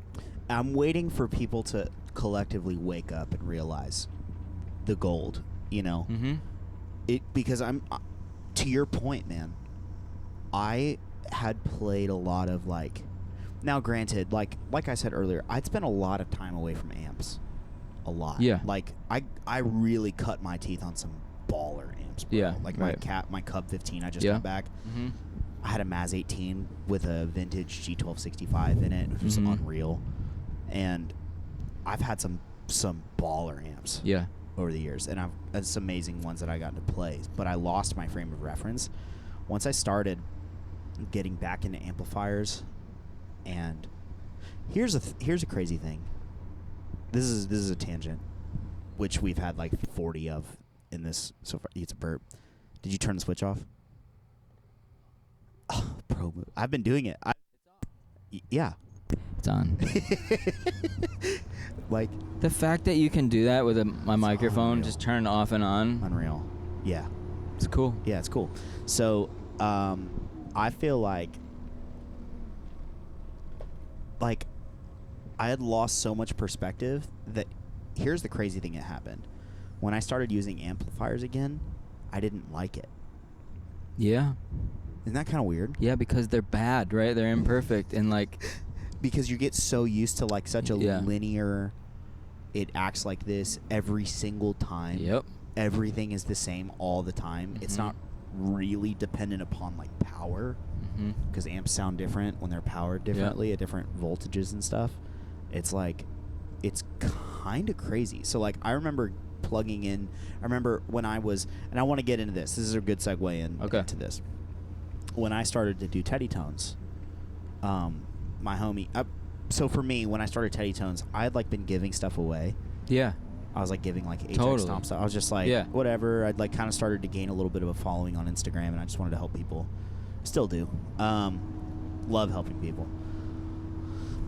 I'm waiting for people to collectively wake up and realize the gold, Mm-hmm. Because I'm, to your point, man, I had played a lot of like, now granted, like I said earlier, I'd spent a lot of time away from amps. A lot. Yeah. Like I really cut my teeth on some baller amps, bro. Yeah, Like right. my Cub 15 I just Yeah. got back. Mm-hmm. I had a Maz 18 with a vintage G1265 in it. It was Mhm. unreal. And I've had some baller amps Yeah. over the years, and I've had some amazing ones that I got to play. But I lost my frame of reference once I started getting back into amplifiers. And here's a crazy thing. This is a tangent, which we've had like 40 of in this so far. It's a burp. Did you turn the switch off? Oh, pro move. I've been doing it. Yeah. It's on. Like The fact that you can do that with my microphone, unreal. just turn it off and on, unreal. Yeah. it's cool. Yeah, it's cool. So, I feel like I had lost so much perspective that here's the crazy thing that happened. When I started using amplifiers again, I didn't like it. Yeah. Isn't that kind of weird? Yeah, because they're bad, right? They're imperfect, and like, Because you get so used to like such a Yeah. linear, it acts like this every single time. yep. Everything is the same all the time. It's Mhm. not really dependent upon like power, Mm-hmm. because amps sound different when they're powered differently at different voltages and stuff. It's like, it's kind of crazy. So like I remember plugging in. I remember when I was, and I want to get into this. This is a good segue into this. When I started to do Teddytones, my homie. So for me, when I started Teddytones, I had like been giving stuff away. Yeah. I was like giving like HX Totally. Stomp stuff. I was just like, Yeah. whatever. I'd like kind of started to gain a little bit of a following on Instagram, and I just wanted to help people. Still do. Love helping people.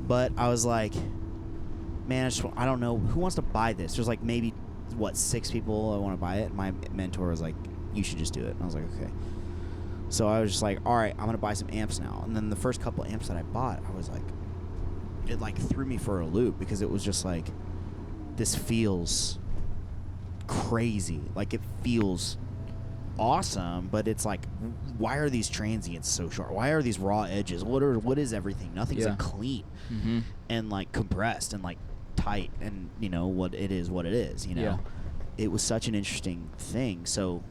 But I was like, man, I don't know who wants to buy this. There's like maybe 6 people that want to buy it. And my mentor was like, you should just do it. And I was like, okay. So I was just like, all right, I'm gonna buy some amps now. And then the first couple amps that I bought, I was like, it like threw me for a loop, because it was just like, this feels crazy. Like it feels awesome, but it's like, why are these transients so sharp? Why are these raw edges? What is everything? Nothing's Yeah. like clean Mm-hmm. and like compressed and like tight, and what it is. Yeah. It was such an interesting thing. So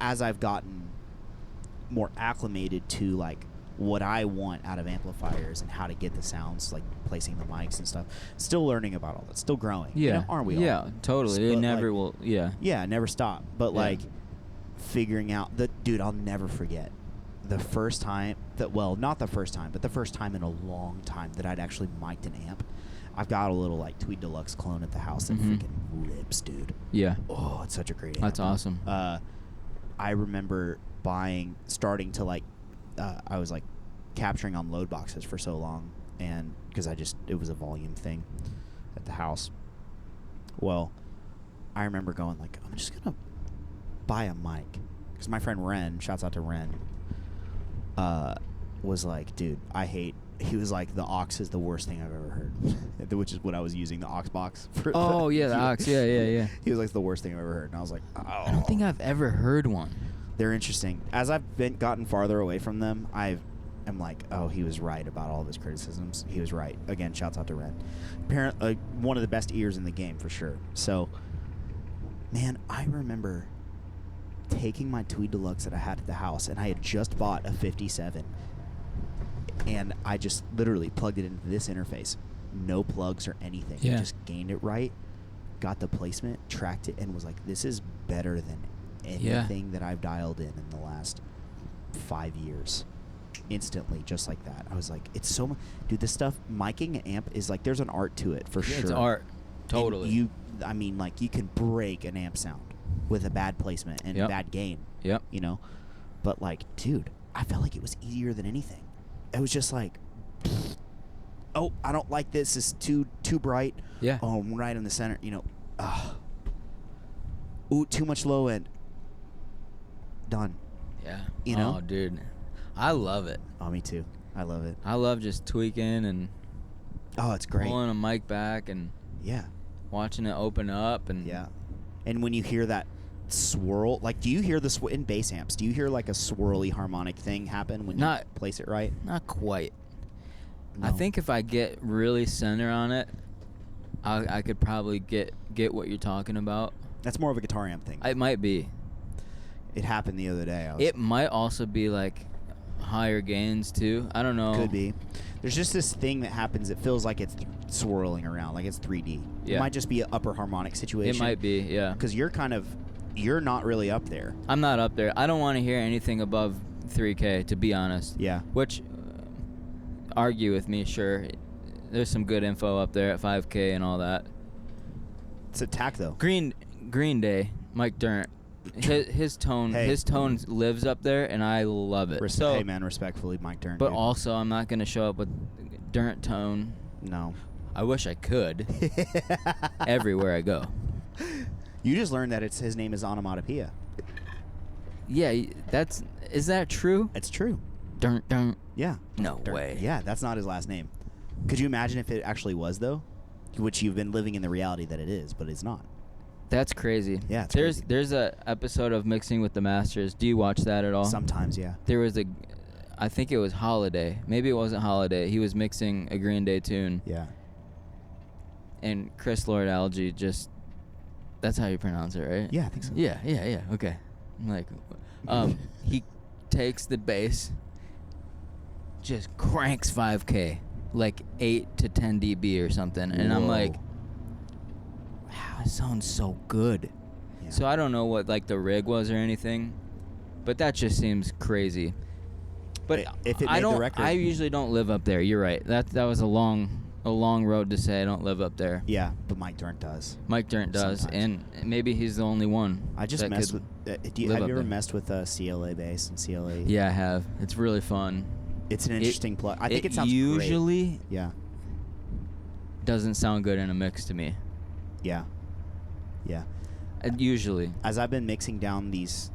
as I've gotten more acclimated to like what I want out of amplifiers and how to get the sounds, like placing the mics and stuff. Still learning about all that. Still growing. Yeah. You know, aren't we all? Yeah, totally. It But, never like, will. Yeah. Yeah, never stop. But Yeah. like figuring out dude, I'll never forget the first time not the first time, but the first time in a long time that I'd actually mic'd an amp. I've got a little like Tweed Deluxe clone at the house that Mhm. freaking rips, dude. Yeah. Oh, it's such a great amp. That's awesome. I remember starting to like, I was like capturing on load boxes for so long, and because it was a volume thing at the house. Well, I remember going like, I'm just gonna buy a mic, because my friend Ren, shouts out to Ren, was like, dude, he was like, the aux is the worst thing I've ever heard, which is what I was using, the aux box for. Oh, yeah, the aux. Yeah. He was like, the worst thing I've ever heard, and I was like, oh. I don't think I've ever heard one. They're interesting. As I've gotten farther away from them, I'm like, oh, he was right about all of his criticisms. He was right. Again, shouts out to Ren. Apparently, one of the best ears in the game for sure. So, man, I remember taking my Tweed Deluxe that I had at the house, and I had just bought a 57, and I just literally plugged it into this interface. No plugs or anything. Yeah. Just gained it right, got the placement, tracked it, and was like, this is better than anything that I've dialed in the last 5 years. Instantly, just like that. I was like, it's so much. Dude, this stuff, miking an amp is like, there's an art to it for sure. It's art. And Totally. you can break an amp sound with a bad placement and Yep. bad gain. Yep. You know? But like, dude, I felt like it was easier than anything. It was just like, oh, I don't like this. It's too bright. Yeah. Oh, I'm right in the center. You know, ooh, too much low end. Done. Yeah. You know? Oh, dude. I love it. Oh, me too. I love it. I love just tweaking and Oh, it's great. pulling a mic back and Yeah. watching it open up. And Yeah. And when you hear that swirl, like, do you hear the in bass amps? Do you hear like a swirly harmonic thing happen when you place it right? Not quite. I No. think if I get really center on it, I could probably get what you're talking about. That's more of a guitar amp thing. It might be. It happened the other day. It might also be like higher gains too. I don't know. Could be. There's just this thing that happens. It feels like it's swirling around, like it's 3D. Yeah. It might just be an upper harmonic situation. It might be, yeah. Because you're not really up there. I'm not up there. I don't want to hear anything above 3K, to be honest. Yeah. Which, argue with me, sure. There's some good info up there at 5K and all that. It's attack though. Green Day, Mike Dirnt. His tone, Hey. his tone lives up there, and I love it. So, hey man, respectfully, Mike Dern. but dude. also, I'm not gonna show up with Dirnt tone. No. I wish I could. Everywhere I go. You just learned that his name is Onomatopoeia. Yeah, is that true? It's true. Dirnt. Yeah. No Dern. way. Yeah, that's not his last name. Could you imagine if it actually was though? Which you've been living in the reality that it is, but it's not. That's crazy. Yeah, it's there's crazy. there's a episode of Mixing with the Masters. Do you watch that at all? Sometimes, yeah. There was I think it was Holiday. Maybe it wasn't Holiday. He was mixing a Green Day tune. Yeah. And Chris Lord Alge just, that's how you pronounce it, right? Yeah, I think so. Yeah. Okay. I'm like, he takes the bass, just cranks 5K, like 8 to 10 dB or something, and I'm Whoa. like, wow, it sounds so good. Yeah. So I don't know what like the rig was or anything, but that just seems crazy. But If it I made the don't. record- I usually don't live up there. You're right. That was a long road to say I don't live up there. Yeah, but Mike Dern does. Mike Dirnt does, Sometimes. and maybe he's the only one. I just that messed could with. live Have you up ever there. messed with CLA bass and CLA? Yeah, I have. It's really fun. It's an interesting plug. I think it sounds great. usually Yeah. doesn't sound good in a mix to me. Yeah. Yeah. Usually. As I've been mixing down these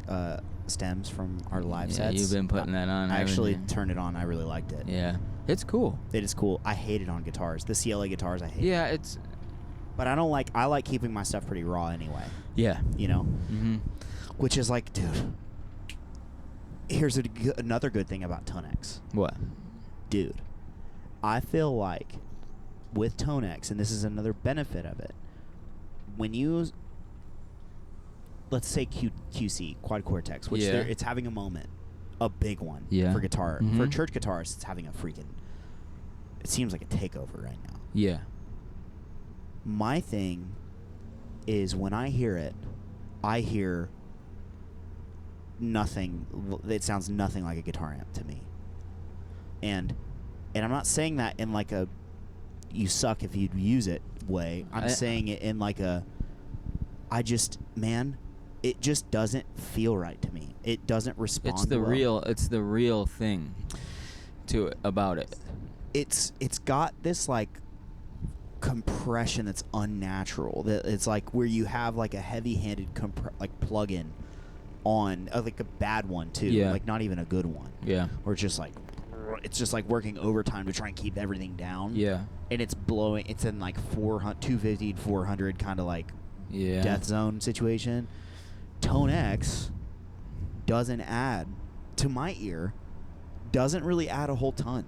stems from our live Yeah, sets, you've been putting that on. I actually haven't you? turned it on. I really liked it. Yeah, it's cool. It is cool. I hate it on guitars. The CLA guitars, I hate. Yeah, it's. But I don't like. I like keeping my stuff pretty raw anyway. Yeah. You know, Mm-hmm. which is like, dude. Here's another good thing about Tonex. What? Dude, I feel like with Tonex, and this is another benefit of it, when you, let's say QC, Quad Cortex, which Yeah. it's having a moment a big one Yeah. for guitar. Mhm. For church guitarists, it's having a freaking. It seems like a takeover right now. Yeah. My thing is when I hear it, I hear nothing. It sounds nothing like a guitar amp to me. And I'm not saying that in like a you suck if you use it way. I'm saying it in like a I just it just doesn't feel right to me. It doesn't respond. It's the well. real thing to it about it. It's got this like compression that's unnatural. That it's like where you have like a heavy-handed like plug-in on like a bad one too. Yeah. Like not even a good one. Yeah. Or just like it's just like working overtime to try and keep everything down. Yeah. And it's blowing. It's in like 250 to 400 kind of like Yeah. death zone situation. Tonex doesn't add to my ear. Doesn't really add a whole ton.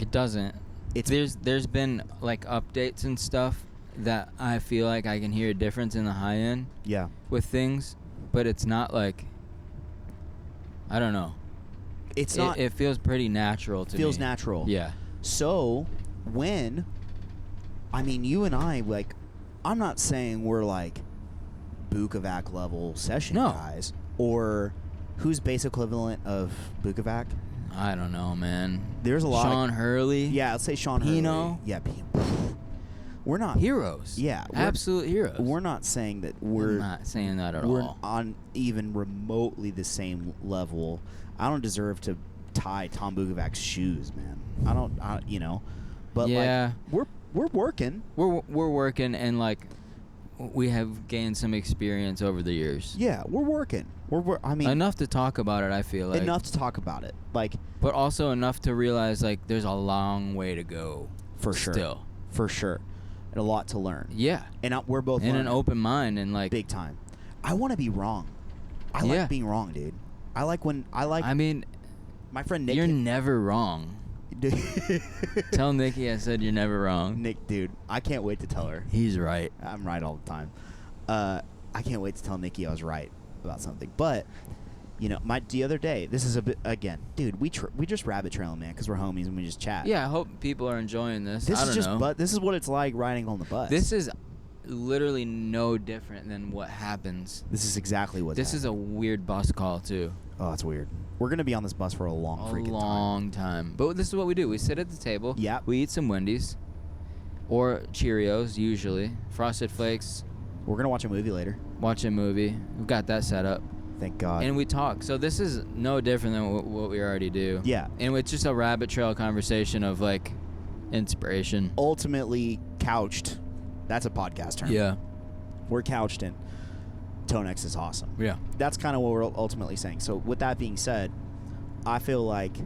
It doesn't. There's been like updates and stuff that I feel like I can hear a difference in the high end. Yeah. With things, but it's not like I don't know. It's not. It feels pretty natural to me. Feels natural. Yeah. So when, I mean, you and I like, I'm not saying we're like Bukovac level session guys or who's bass equivalent of Bukovac. I don't know, man. There's a lot. Sean of, Hurley. Yeah, let's say Sean Pino. Hurley. Yeah, we're not Heroes. Yeah, absolute heroes. We're not saying that I'm we're not saying that at we're all. on even remotely the same level. I don't deserve to tie Tom Bukovac's shoes, man. I don't, you know. But yeah, like we're working. We're working, and like we have gained some experience over the years. Yeah, we're working. I mean, enough to talk about it. I feel like enough to talk about it. Like, but also enough to realize like there's a long way to go. For sure. Still. For sure. And a lot to learn. Yeah. And we're both in learning. an open mind and like big time. I want to be wrong. I like being wrong, dude. I mean, my friend Nick. You're never wrong. Tell Nikki I said you're never wrong. Nick, dude, I can't wait to tell her. He's right. I'm right all the time. I can't wait to tell Nikki I was right about something. But, you know, the other day, this is a bit, again, dude, we just rabbit trailing, man, because we're homies and we just chat. Yeah, I hope people are enjoying this. I don't know. But this is what it's like riding on the bus. This is literally no different than what happens. This is exactly what's This is a weird bus call, too. Oh, it's weird. We're going to be on this bus for a long time. But this is what we do. We sit at the table. Yeah. We eat some Wendy's. Or Cheerios, usually. Frosted Flakes. We're going to watch a movie later. Watch a movie. We've got that set up. Thank God. And we talk. So this is no different than what we already do. Yeah. And it's just a rabbit trail conversation of, like, inspiration. Ultimately couched. That's a podcast term. Yeah. We're couched in Tonex is awesome. Yeah. That's kind of what we're ultimately saying. So with that being said, I feel like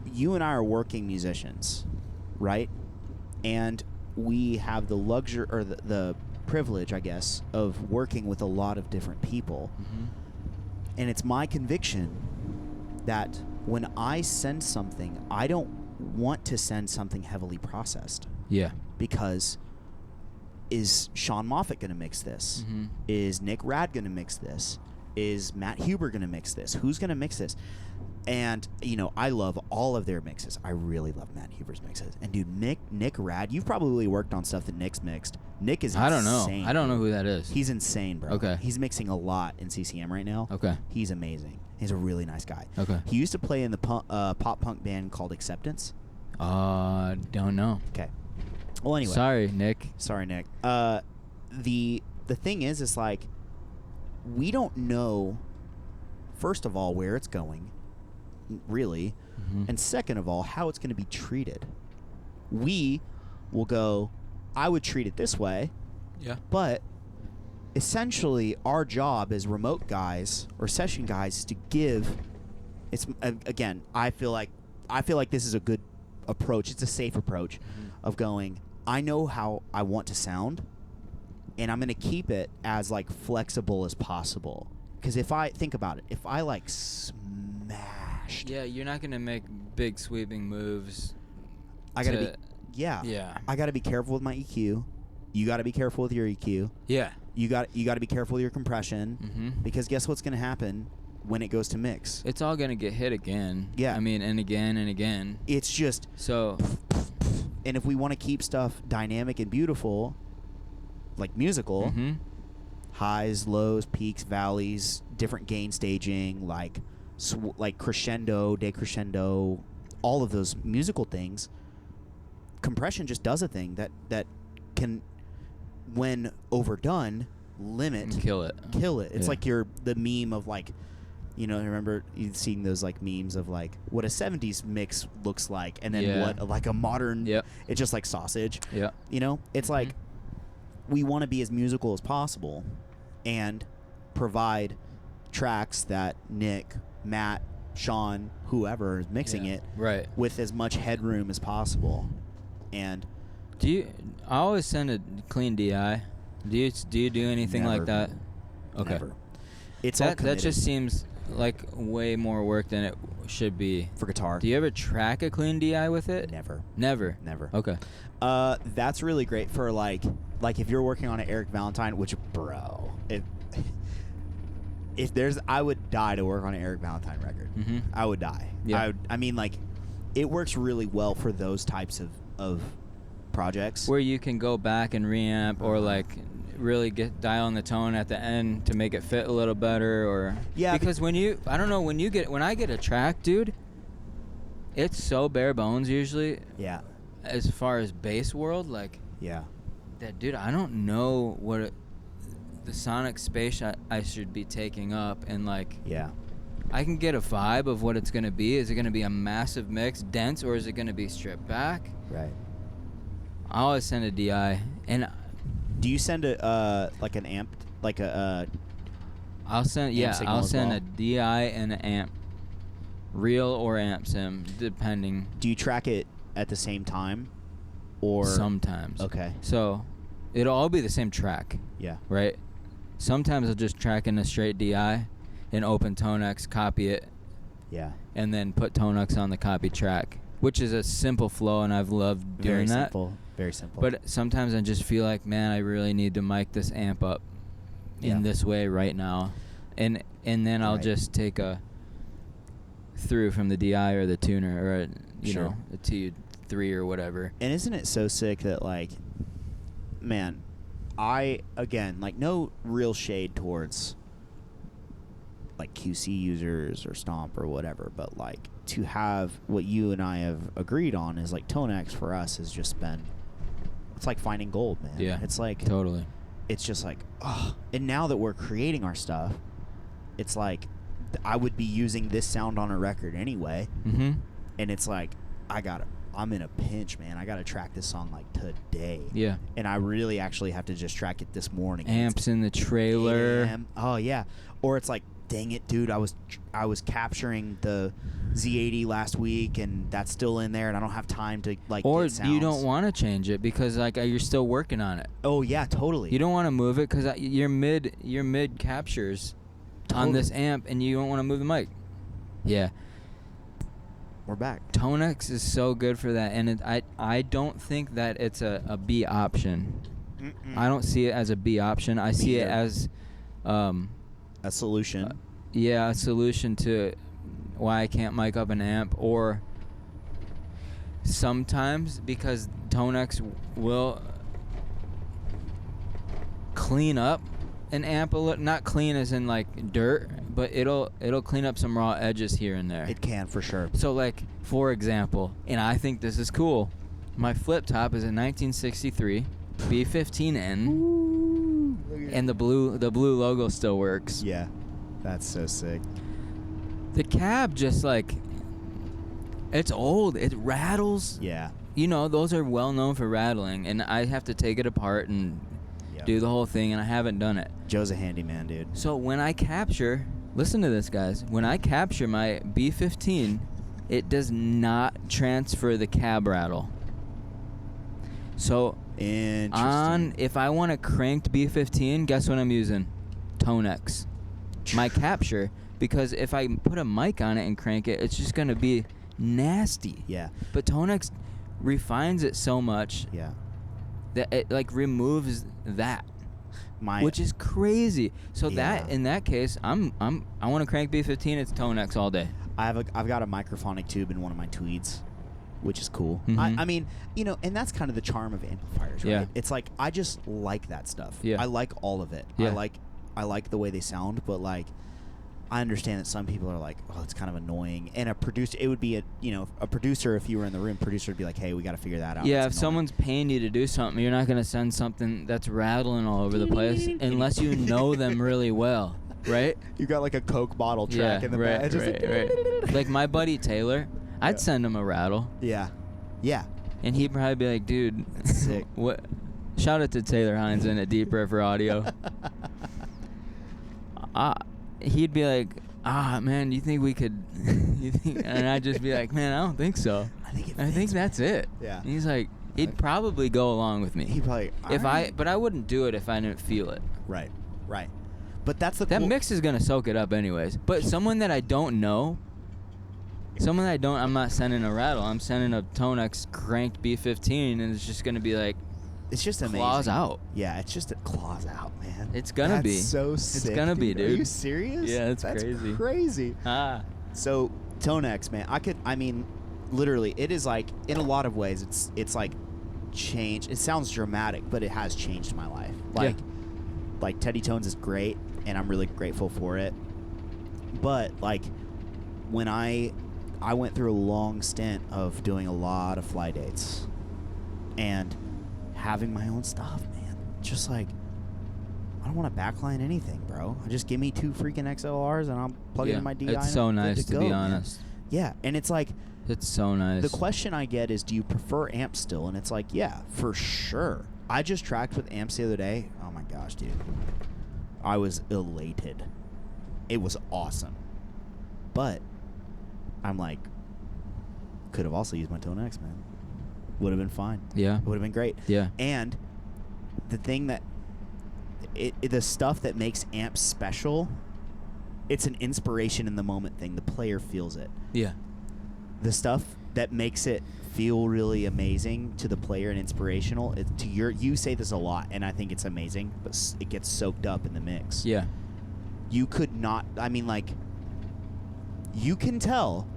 you and I are working musicians, right? And we have the luxury or the privilege, I guess, of working with a lot of different people. Mm-hmm. And it's my conviction that when I send something, I don't want to send something heavily processed. Yeah. Because is Sean Moffat going to mix this? Mm-hmm. Is Nick Rad going to mix this? Is Matt Huber going to mix this? Who's going to mix this? And, you know, I love all of their mixes. I really love Matt Huber's mixes. And, dude, Nick Rad, you've probably worked on stuff that Nick's mixed. Nick is insane. I don't know. I don't know who that is. He's insane, bro. Okay. He's mixing a lot in CCM right now. Okay. He's amazing. He's a really nice guy. Okay. He used to play in the pop punk band called Acceptance. Don't know. Okay. Well, anyway. Sorry, Nick. The thing is, it's like, we don't know, first of all, where it's going, really, Mm-hmm. and second of all, how it's going to be treated. We will go, I would treat it this way, Yeah. but essentially our job as remote guys or session guys is to give, it's, again, I feel like this is a good approach. It's a safe approach of going, I know how I want to sound, and I'm going to keep it as, like, flexible as possible. Because if I think about it, if I, like, smashed. Yeah, you're not going to make big sweeping moves. I got to be. Yeah. Yeah. I got to be careful with my EQ. You got to be careful with your EQ. Yeah. You got to be careful with your compression. Mm-hmm. Because guess what's going to happen when it goes to mix. It's all gonna get hit again. Yeah. I mean, and again and again. It's just, So and if we want to keep stuff dynamic and beautiful, like musical, mhm. highs, lows, peaks, valleys, different gain staging, like crescendo, decrescendo, all of those musical things. Compression just does a thing that can, when overdone, limit, Kill it. It's Yeah. like the meme of like, you know, I remember you seeing those like memes of like what a 70s mix looks like, and then Yeah. what like a modern. Yep. It's just like sausage. Yeah. You know, it's Mhm. like we want to be as musical as possible and provide tracks that Nick, Matt, Sean, whoever is mixing Yeah. it Right. with as much headroom as possible. And I always send a clean DI. Do you do anything like Never. that? Okay. never. It's all That committed just seems like way more work than it should be. for guitar. Do you ever track a clean DI with it? Never. Never. Never. Okay. That's really great for like if you're working on an Eric Valentine, which bro, if there's, I would die to work on an Eric Valentine record. Mhm. I would die. Yeah. I mean, like, it works really well for those types of projects. Where you can go back and reamp or like really dial on the tone at the end to make it fit a little better, or Yeah, because when I get a track, dude, it's so bare bones usually Yeah. as far as bass world, like Yeah. that, dude. I don't know what the sonic space I should be taking up, and like Yeah. I can get a vibe of what it's gonna be. Is it gonna be a massive mix, dense, or is it gonna be stripped back? Right. I always send a DI, and Do you send a like an amp, like a I'll send signal I'll as send well? a DI and an amp, real or amp sim, depending. do you track it at the same time, or Sometimes. Okay. So it'll all be the same track, Yeah. right? Sometimes I'll just track in a straight DI and open Tonex, copy it, Yeah. and then put Tonex on the copy track, which is a simple flow, and I've loved doing Very that. simple. Very simple. But sometimes I just feel like, man, I really need to mic this amp up Yeah. in this way right now, and then I'll Right. just take a through from the DI or the tuner, or you Sure. know, a T3 or whatever. And isn't it so sick that, like, man, again, like, no real shade towards, like, QC users or Stomp or whatever, but, like, to have what you and I have agreed on is, like, Tonex for us has just been, it's like finding gold, man. Yeah. It's like, Totally. it's just like, oh. And now that we're creating our stuff, it's like, I would be using this sound on a record anyway. Mm-hmm. And it's like, I'm in a pinch, man. I got to track this song like today. Yeah. And I really actually have to just track it this morning. Amps in the It's trailer. 8 a.m. Oh yeah. Or it's like, dang it, dude. I was capturing the Z80 last week, and that's still in there, and I don't have time to like. Or get sounds. you don't want to change it because like you're still working on it. Oh yeah, totally. You don't want to move it because your mid captures on this amp, and you don't want to move the mic. Yeah. We're back. Tonex is so good for that, and I don't think that it's a B option. Mm-mm. I don't see it as a B option. I see it either. as A solution. a solution to why I can't mic up an amp, or sometimes because Tonex will clean up an amp a little, not clean as in like dirt, but it'll clean up some raw edges here and there. It can for sure. So like, for example, and I think this is cool, my flip top is a 1963 B15N, and the blue logo still works. Yeah, that's so sick. The cab just like, it's old. It rattles. Yeah. You know, those are well known for rattling, and I have to take it apart and Yep. do the whole thing, and I haven't done it. Joe's a handyman, dude. So when I capture, listen to this, guys. When I capture my B15, it does not transfer the cab rattle. So Interesting. if I want a cranked B15, guess what I'm using? Tonex. My capture, because if I put a mic on it and crank it, it's just gonna be nasty. Yeah. But Tonex refines it so much Yeah. that it like removes that. which is crazy. So Yeah. that in that case, I want to crank B15. It's Tonex all day. I've got a microphonic tube in one of my tweeds, which is cool. Mhm. I mean, and that's kind of the charm of amplifiers, right? Yeah. It's like I just like that stuff. Yeah. I like all of it. Yeah. I like the way they sound, but like I understand that some people are like, oh, it's kind of annoying. And a producer, it would be a producer, if you were in the room, producer would be like, hey, we got to figure that out. Yeah, It's if annoying. someone's paying you to do something, you're not going to send something that's rattling all over the place unless you know them really well, right? You got like a Coke bottle track in the back. It's just right. Like my buddy Taylor, I'd Yeah. send him a rattle, Yeah. Yeah. and he'd probably be like, dude, That's sick. what? Shout out to Taylor Hines in at Deep River Audio. He'd be like, man, you think we could, and I'd just be like, man, I don't think so. I think it I think fits, that's it. Yeah. And he's like, he'd probably go along with me. He probably But I wouldn't do it if I didn't feel it. Right. But that's the That cool mix is gonna soak it up anyways. But someone that I don't know, I'm not sending a rattle. I'm sending a Tonex cranked B15, and it's just gonna be like, It's just amazing. claws out. Yeah, it's just a claws out, man. It's gonna That's be. so sick. gonna be, Are dude. you serious? Yeah, it's That's crazy. crazy. So Tonex, man, I mean, literally, it is like in a lot of ways, it's like changed. It sounds dramatic, but it has changed my life. Like Teddy Tones is great, and I'm really grateful for it. But like when I went through a long stint of doing a lot of fly dates and having my own stuff, man. Just like I don't want to backline anything, bro. Just give me 2 freaking XLRs and I'll plug it in my DI. It's and so I'm good nice to go, be man. honest. Yeah, and it's like It's so nice. the question I get is, do you prefer amps still? And it's like, yeah, for sure. I just tracked with amps the other day. Oh my gosh, dude. I was elated. It was awesome. But I'm like, could have also used my Tonex, man. Would have been fine. Yeah. It would have been great. Yeah. And the thing that the stuff that makes amps special, it's an inspiration in the moment thing. The player feels it. Yeah. The stuff that makes it feel really amazing to the player and inspirational, you say this a lot, and I think it's amazing, but it gets soaked up in the mix. Yeah. You could not, I mean, like, you can tell,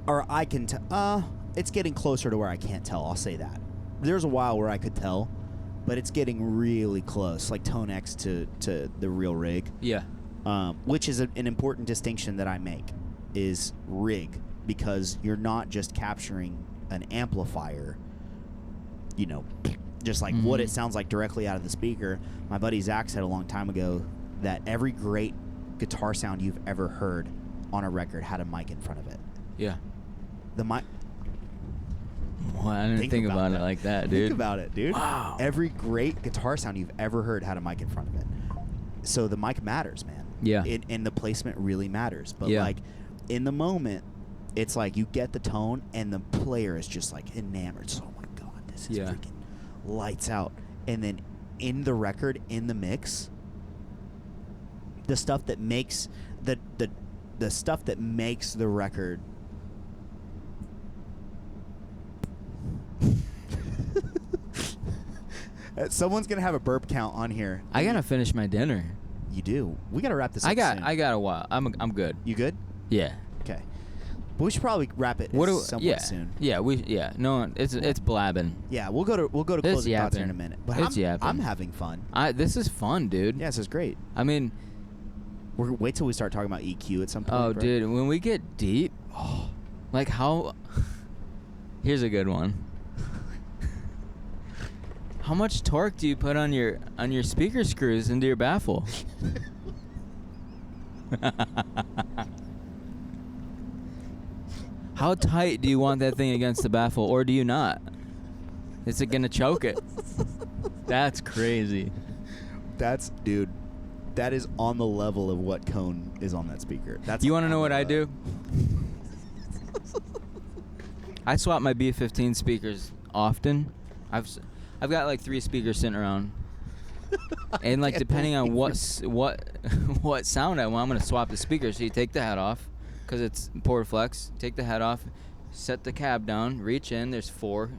or I can tell, it's getting closer to where I can't tell, I'll say that. There's a while where I could tell, but it's getting really close, like Tonex to the real rig. Yeah. Which is an important distinction that I make, is rig, because you're not just capturing an amplifier, just like what it sounds like directly out of the speaker. My buddy Zach said a long time ago that every great guitar sound you've ever heard on a record had a mic in front of it. Yeah. The mic. Well, I didn't think about it like that, dude. Think about it, dude. Wow. Every great guitar sound you've ever heard had a mic in front of it. So the mic matters, man. Yeah. And the placement really matters. But Yeah. like in the moment, it's like you get the tone and the player is just like enamored. So, oh my God, this is freaking lights out. And then in the record, in the mix, the stuff that makes the stuff that makes the record someone's gonna have a burp count on here. I gotta finish my dinner. You do. We gotta wrap this up. I got soon. a while. I'm good. You good? Yeah. Okay. But we should probably wrap it somewhat soon. Yeah, no, it's blabbing. Yeah, we'll go to It's closing thoughts here in a yapping. minute. But It's yapping. I'm having fun. This is fun, dude. Yeah, this is great. I mean, Wait till we start talking about EQ at some point. oh, bro. dude, when we get deep, like how. Here's a good one. How much torque do you put on your speaker screws into your baffle? How tight do you want that thing against the baffle, or do you not? Is it gonna choke it? That's crazy. Dude, that is on the level of what cone is on that speaker. That's You want to on know what the I level. do? I swap my B15 speakers often. I've got like 3 speakers sitting around, and like depending on what sound I want, I'm gonna swap the speakers. So you take the head off, cause it's port flex. Take the head off, set the cab down, reach in. There's 4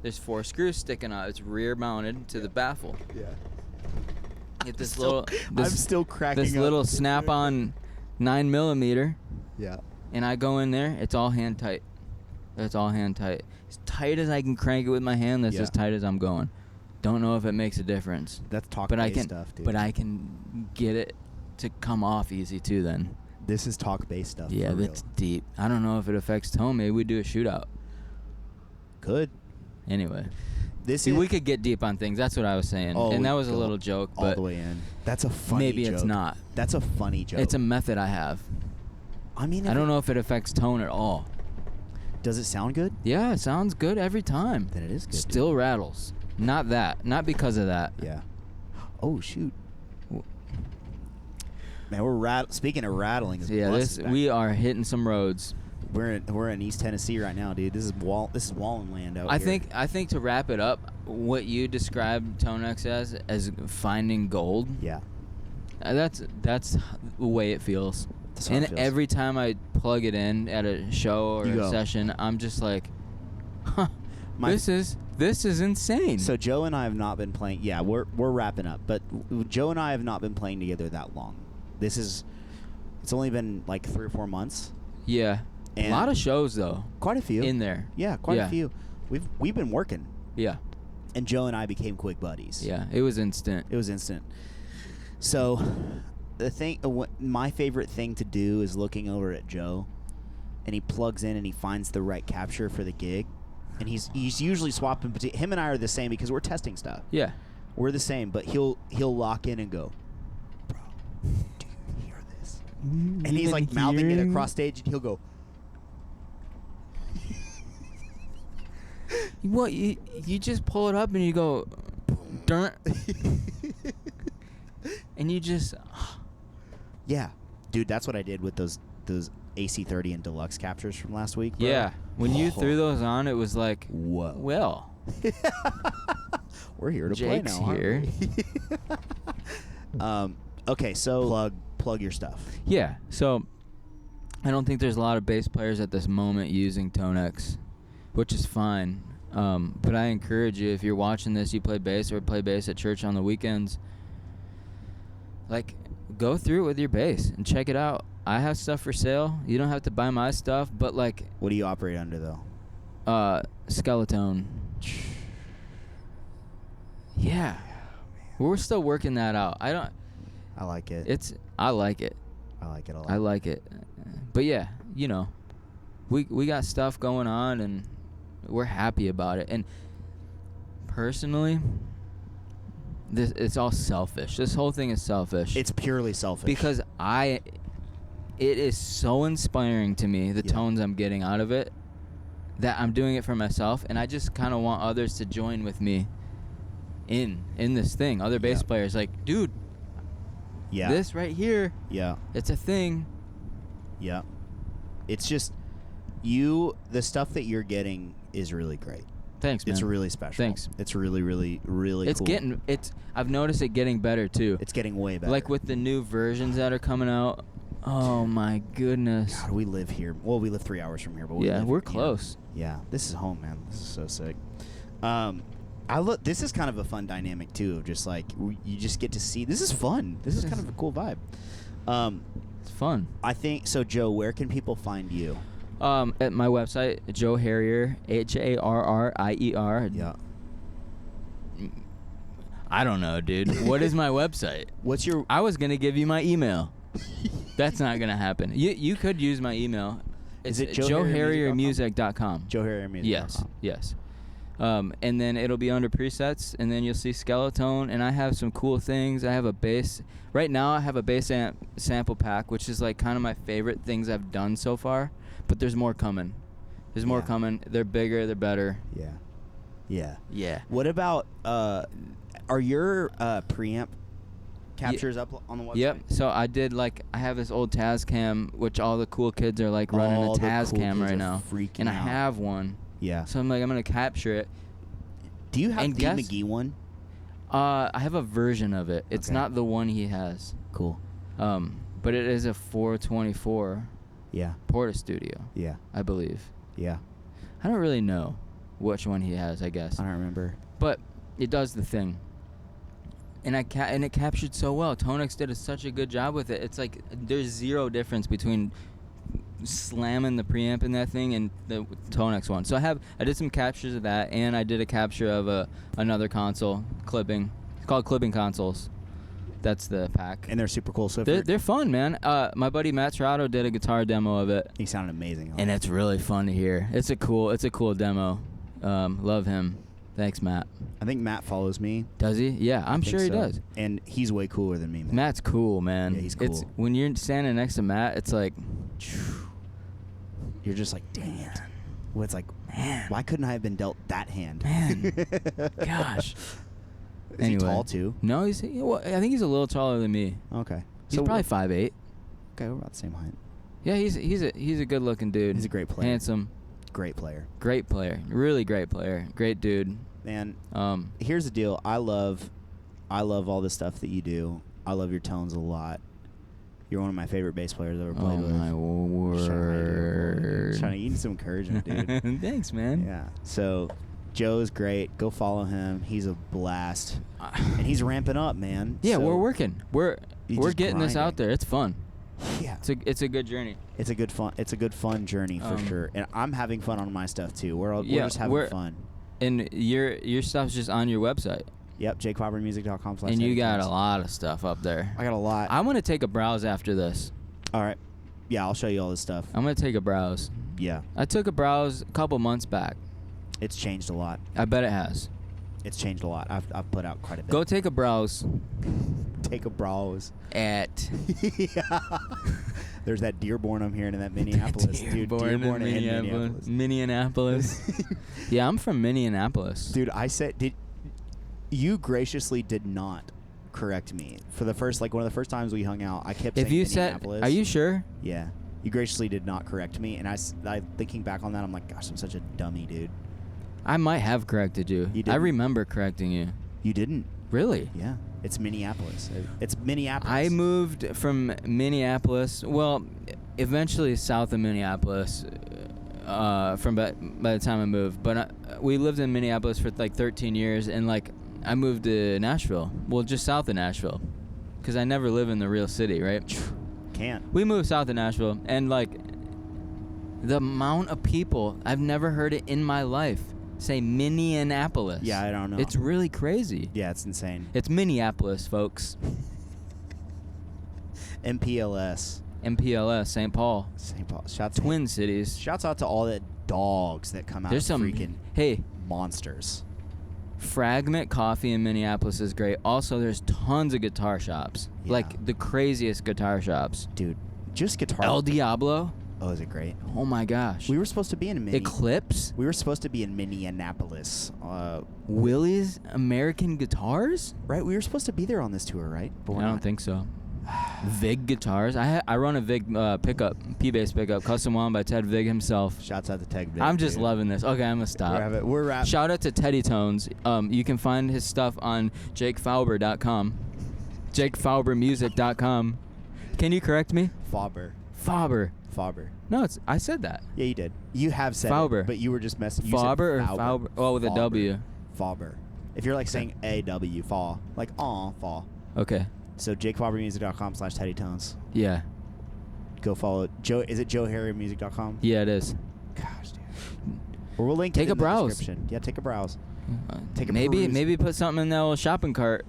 There's 4 screws sticking out. It's rear mounted to the baffle. Yeah. Get this I'm still cracking this up. little snap-on 9mm, Yeah. and I go in there. It's all hand tight. It's all hand tight. As tight as I can crank it with my hand. That's Yeah. as tight as I'm going. Don't know if it makes a difference. That's But I talk-based can, stuff, dude. but I can get it to come off easy too. Then. This is talk-based stuff. Yeah, for that's real. deep. I don't know if it affects tone. Maybe we do a shootout. Good. Anyway. This See, is we could get deep on things. That's what I was saying. Oh, and we that was a go little joke, all but the way in. That's a funny maybe joke. it's not. That's a funny joke. It's a method I have. I mean, I don't know if it affects tone at all. Does it sound good? Yeah, it sounds good every time. Then it is good. Still rattles. Not that. Not because of that. Yeah. Oh shoot. Man, we're speaking of rattling. So yeah, we are hitting some roads. We're in East Tennessee right now, dude. This is Wallenland out here. I think to wrap it up, what you described Tonex as finding gold. Yeah. That's the way it feels. That's how And it feels. every time I plug it in at a show or You a go. session, I'm just like, huh, My- this is insane. So Joe and I have not been playing. Yeah, we're wrapping up, but Joe and I have not been playing together that long. It's only been like 3 or 4 months. yeah, a And lot of shows though Quite a few. in there. Yeah, quite Yeah. a few. We've been working, Yeah, and Joe and I became quick buddies. yeah, it was instant. It was instant. So, my favorite thing to do is looking over at Joe, and he plugs in and he finds the right capture for the gig, and he's usually swapping between him and I are the same because we're testing stuff. Yeah, We're the same, but he'll lock in and go, bro, do you hear this? And he's like mouthing it across stage, and he'll go, What you just pull it up and you go, Dun. And you just, yeah, dude, that's what I did with those AC30 and deluxe captures from last week. Bro. yeah. When you threw those on, it was like, Whoa. well, We're here to Jake's play now. here. Aren't we? Okay, so plug your stuff. Yeah, so I don't think there's a lot of bass players at this moment using Tonex, which is fine. But I encourage you, if you're watching this, you play bass or play bass at church on the weekends, like, go through it with your bass and check it out. I have stuff for sale. You don't have to buy my stuff, but like, What do you operate under though? Skeleton. Yeah. We're still working that out. I like it. I like it. I like it a lot. I like it. But yeah, you know, we got stuff going on and we're happy about it. And personally, it's all selfish. This whole thing is selfish. It's purely selfish. because it is so inspiring to me, the Yeah. tones I'm getting out of it, that I'm doing it for myself, and I just kind of want others to join with me in this thing. Other bass Yeah. players, like, dude, yeah, this right here, yeah, it's a thing. yeah. It's just the stuff that you're getting is really great. Thanks, man. It's really special. Thanks. It's really, really, really It's cool. I've noticed it getting better too. It's getting way better. Like with the new versions that are coming out. Oh my goodness. God, we live here. Well, we live 3 hours from here, but we Yeah, live we're here. close. Yeah, this is home, man. This is so sick. This is kind of a fun dynamic too. Of just like you just get to see. This is fun. This is kind of a cool vibe. It's fun. I think so. Joe, where can people find you? At my website, Joe Harrier, Harrier. Yeah. I don't know, dude. What is my website? What's your? I was gonna give you my email. That's not gonna happen. You could use my email. Is It's it joeharriermusic.com. Joe Harrier Music. Yes. And then it'll be under presets, and then you'll see Skeleton, and I have some cool things. I have a bass. Right now, I have a bass amp sample pack, which is like kind of my favorite things I've done so far. But there's more coming. There's more Yeah. coming. They're bigger. They're better. Yeah. Yeah. Yeah. What about are your preamp captures up on the website? Yep. So I have this old Tascam, which all the cool kids are like running All a the cool Tascam kids right are now. freaking And I out. have one. Yeah. So I'm gonna capture it. Do you have and the guess- McGee one? I have a version of it. It's Okay. not the one he has. Cool. But it is a 424 Yeah. Porta Studio, Yeah. I believe. Yeah. I don't really know. which one he has, I guess. I don't remember. But it does the thing. And it captured so well. Tonex did such a good job with it. It's like there's zero difference between slamming the preamp in that thing and the Tonex one. So I did some captures of that, and I did a capture of another console clipping. It's called Clipping Consoles. That's the pack. And they're super cool. So They're fun, man. My buddy Matt Serrato did a guitar demo of it. he sounded amazing. And it's really fun to hear. It's a cool demo. Love him. Thanks, Matt. I think Matt follows me. Does he? Yeah, I'm I think sure he so. does. And he's way cooler than me, man. Matt's cool, man. Yeah, he's cool. When you're standing next to Matt, it's like, You're just like, dang it. Well, it's like, man, why couldn't I have been dealt that hand? man, gosh. Is he tall too? No, I think he's a little taller than me. Okay. He's probably 5'8". Okay, we're about the same height. Yeah, he's a good looking dude. He's a great player. Handsome. Great player. Great player. Really great player. Great dude. Man, here's the deal. I love all the stuff that you do. I love your tones a lot. You're one of my favorite bass players I've ever played with. Oh my word. Trying to give you some encouragement, dude. Thanks, man. Yeah. So, Joe's great. Go follow him. He's a blast, and he's ramping up, man. Yeah, So we're working. We're just getting this out grinding. there. It's fun. Yeah. It's a good journey. It's a good fun journey for sure. And I'm having fun on my stuff too. We're just having fun. And your stuff's just on your website. Yep, jakefabermusic.com/. And you got a lot of stuff up there. I got a lot. I'm gonna take a browse after this. All right. Yeah, I'll show you all this stuff. I'm gonna take a browse. Yeah. I took a browse a couple months back. It's changed a lot. I bet it has. It's changed a lot. I've put out quite a bit. Go take a browse take a browse. at Yeah. There's that Dearborn I'm hearing in that Minneapolis, dude. Dearborn in Minneapolis. Yeah, I'm from Minneapolis. Dude, you graciously did not correct me for the first, like, one of the first times we hung out. I kept saying Minneapolis. Are you sure? Yeah. You graciously did not correct me, and I thinking back on that, I'm like, gosh, I'm such a dummy, dude. I might have corrected you. You I didn't. remember correcting you. You didn't. Really? Yeah. It's Minneapolis. It's Minneapolis. I moved from Minneapolis. Well, eventually south of Minneapolis. By the time I moved, but we lived in Minneapolis for like 13 years, and like I moved to Nashville. Well, just south of Nashville, because I never live in the real city, right? Can't. We moved south of Nashville, and like the amount of people, I've never heard it in my life say Minneapolis. Yeah, I don't know. It's really crazy. Yeah, it's insane. It's Minneapolis, folks. MPLS. MPLS, St. Paul. St. Paul. Twin Cities. Shouts out to all the dogs that come out. There's some freaking monsters. Fragment Coffee in Minneapolis is great. Also, there's tons of guitar shops. Yeah. Like the craziest guitar shops. Dude, just guitar. El Diablo. Oh, is it great? Oh my gosh. We were supposed to be in Eclipse. We were supposed to be in Minneapolis. Willie's American Guitars? Right? We were supposed to be there on this tour, right? But I don't think so. Vig Guitars. I run a Vig pickup, P-bass pickup, custom wound by Ted Vig himself. Shouts out to Tech Vig. I'm just loving this. Okay, I'm gonna stop. We're wrapping. Shout out to Teddytalks. You can find his stuff on jakefauber.com. jakefaubermusic.com. Can you correct me? Faber. No, I said that. Yeah, you did. You have said Fauber. it, but you were just messing. Faber or Fauber? Oh, with a W. Faber. If you're like saying A-W, fall. Like, fall. Okay. So jakefabermusic.com/teddytones. Yeah. Go follow Joe. Is it joeharriermusic.com? Yeah, it is. Gosh, dude. Or we'll link Take it a in browse. the description. Yeah, take a browse. Take a maybe peruse. maybe put something in that little shopping cart.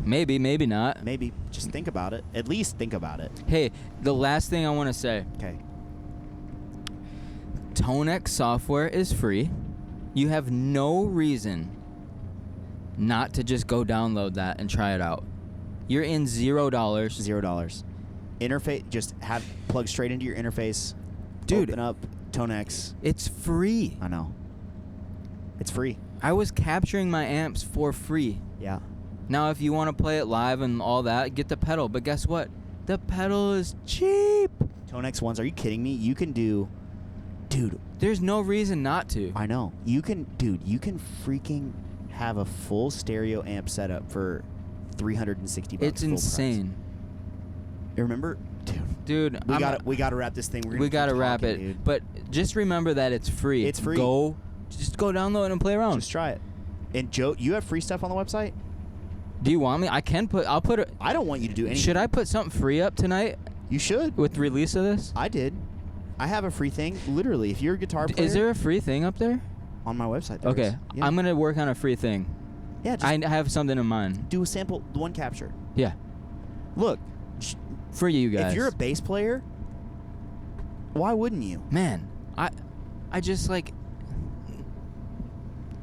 Maybe not. Maybe just think about it. At least think about it. Hey, the last thing I want to say. Okay. Tonex software is free. You have no reason not to just go download that and try it out. You're in $0. $0. Interface. Just plug straight into your interface. Dude. Open up Tonex. It's free. I know. It's free. I was capturing my amps for free. Yeah. Now, if you want to play it live and all that, get the pedal. But guess what? The pedal is cheap. Tonex ones. Are you kidding me? You can do. Dude. There's no reason not to. I know. You can freaking have a full stereo amp setup for $360. It's full insane. price. You remember? Dude, we got to wrap this thing. We got to wrap it. Dude. But just remember that it's free. It's free. Go Just go download it and play around. Just try it. And Joe, you have free stuff on the website? Do you want me? I'll put it. I don't want you to do anything. Should I put something free up tonight You should. with the release of this? I did. I have a free thing. Literally, if you're a guitar player. Is there a free thing up there? On my website, there Okay. is. Yeah. I'm going to work on a free thing. Yeah, just I have something in mind. do a sample, one capture. Yeah. Look, For you guys. if you're a bass player, why wouldn't you? Man, I just like...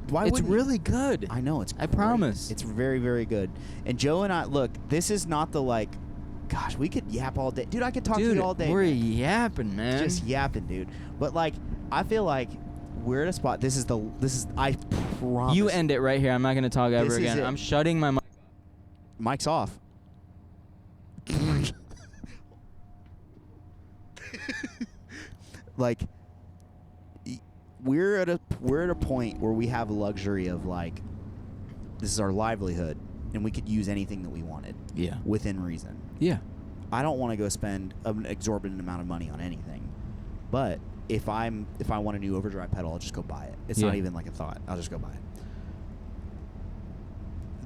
Why it's wouldn't you? really good. I know, it's I great. promise. It's very, very good. And Joe and I, look, this is not the like, gosh, we could yap all day. Dude, I could talk to you all day. We're man. yapping, man. Just yapping, dude. But like, I feel like we're at a spot. I promise. You end it right here. I'm not going to talk ever This is again. it. I'm shutting my mic. Mic's off. Like, we're at a point where we have a luxury of like, this is our livelihood, and we could use anything that we wanted. Yeah. Within reason. Yeah. I don't want to go spend an exorbitant amount of money on anything, but if I want a new overdrive pedal, I'll just go buy it. It's not Yeah. even like a thought. I'll just go buy it.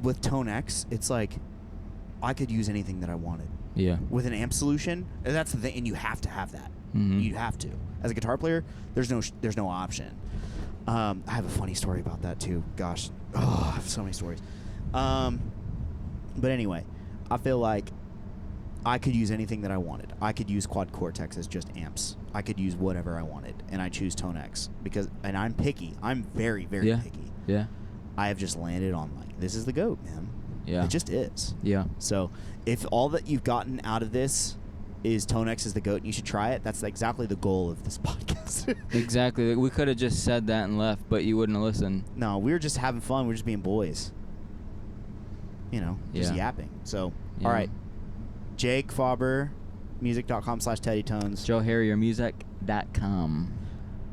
With Tonex, it's like I could use anything that I wanted. Yeah. With an amp solution, and that's the thing, and you have to have that. Mhm. You have to. As a guitar player, there's no option. I have a funny story about that too. Gosh, I have so many stories. But anyway, I feel like I could use anything that I wanted. I could use Quad Cortex as just amps. I could use whatever I wanted, and I choose Tonex and I'm picky. I'm very, very Yeah. picky. Yeah. I have just landed on like, this is the GOAT, man. Yeah. It just is. Yeah. So if all that you've gotten out of this is Tonex is the GOAT and you should try it, that's exactly the goal of this podcast. Exactly. We could have just said that and left, but you wouldn't have listened. No, we were just having fun. We were just being boys. You know, just Yeah. yapping. So, Yeah. all right. Jake Faber, music.com/Teddytones. Joe Harrier music.com.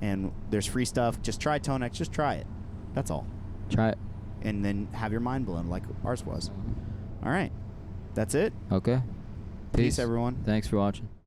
And there's free stuff. Just try Tonex. Just try it. That's all. Try it. And then have your mind blown like ours was. All right. That's it. Okay. Peace everyone. Thanks for watching.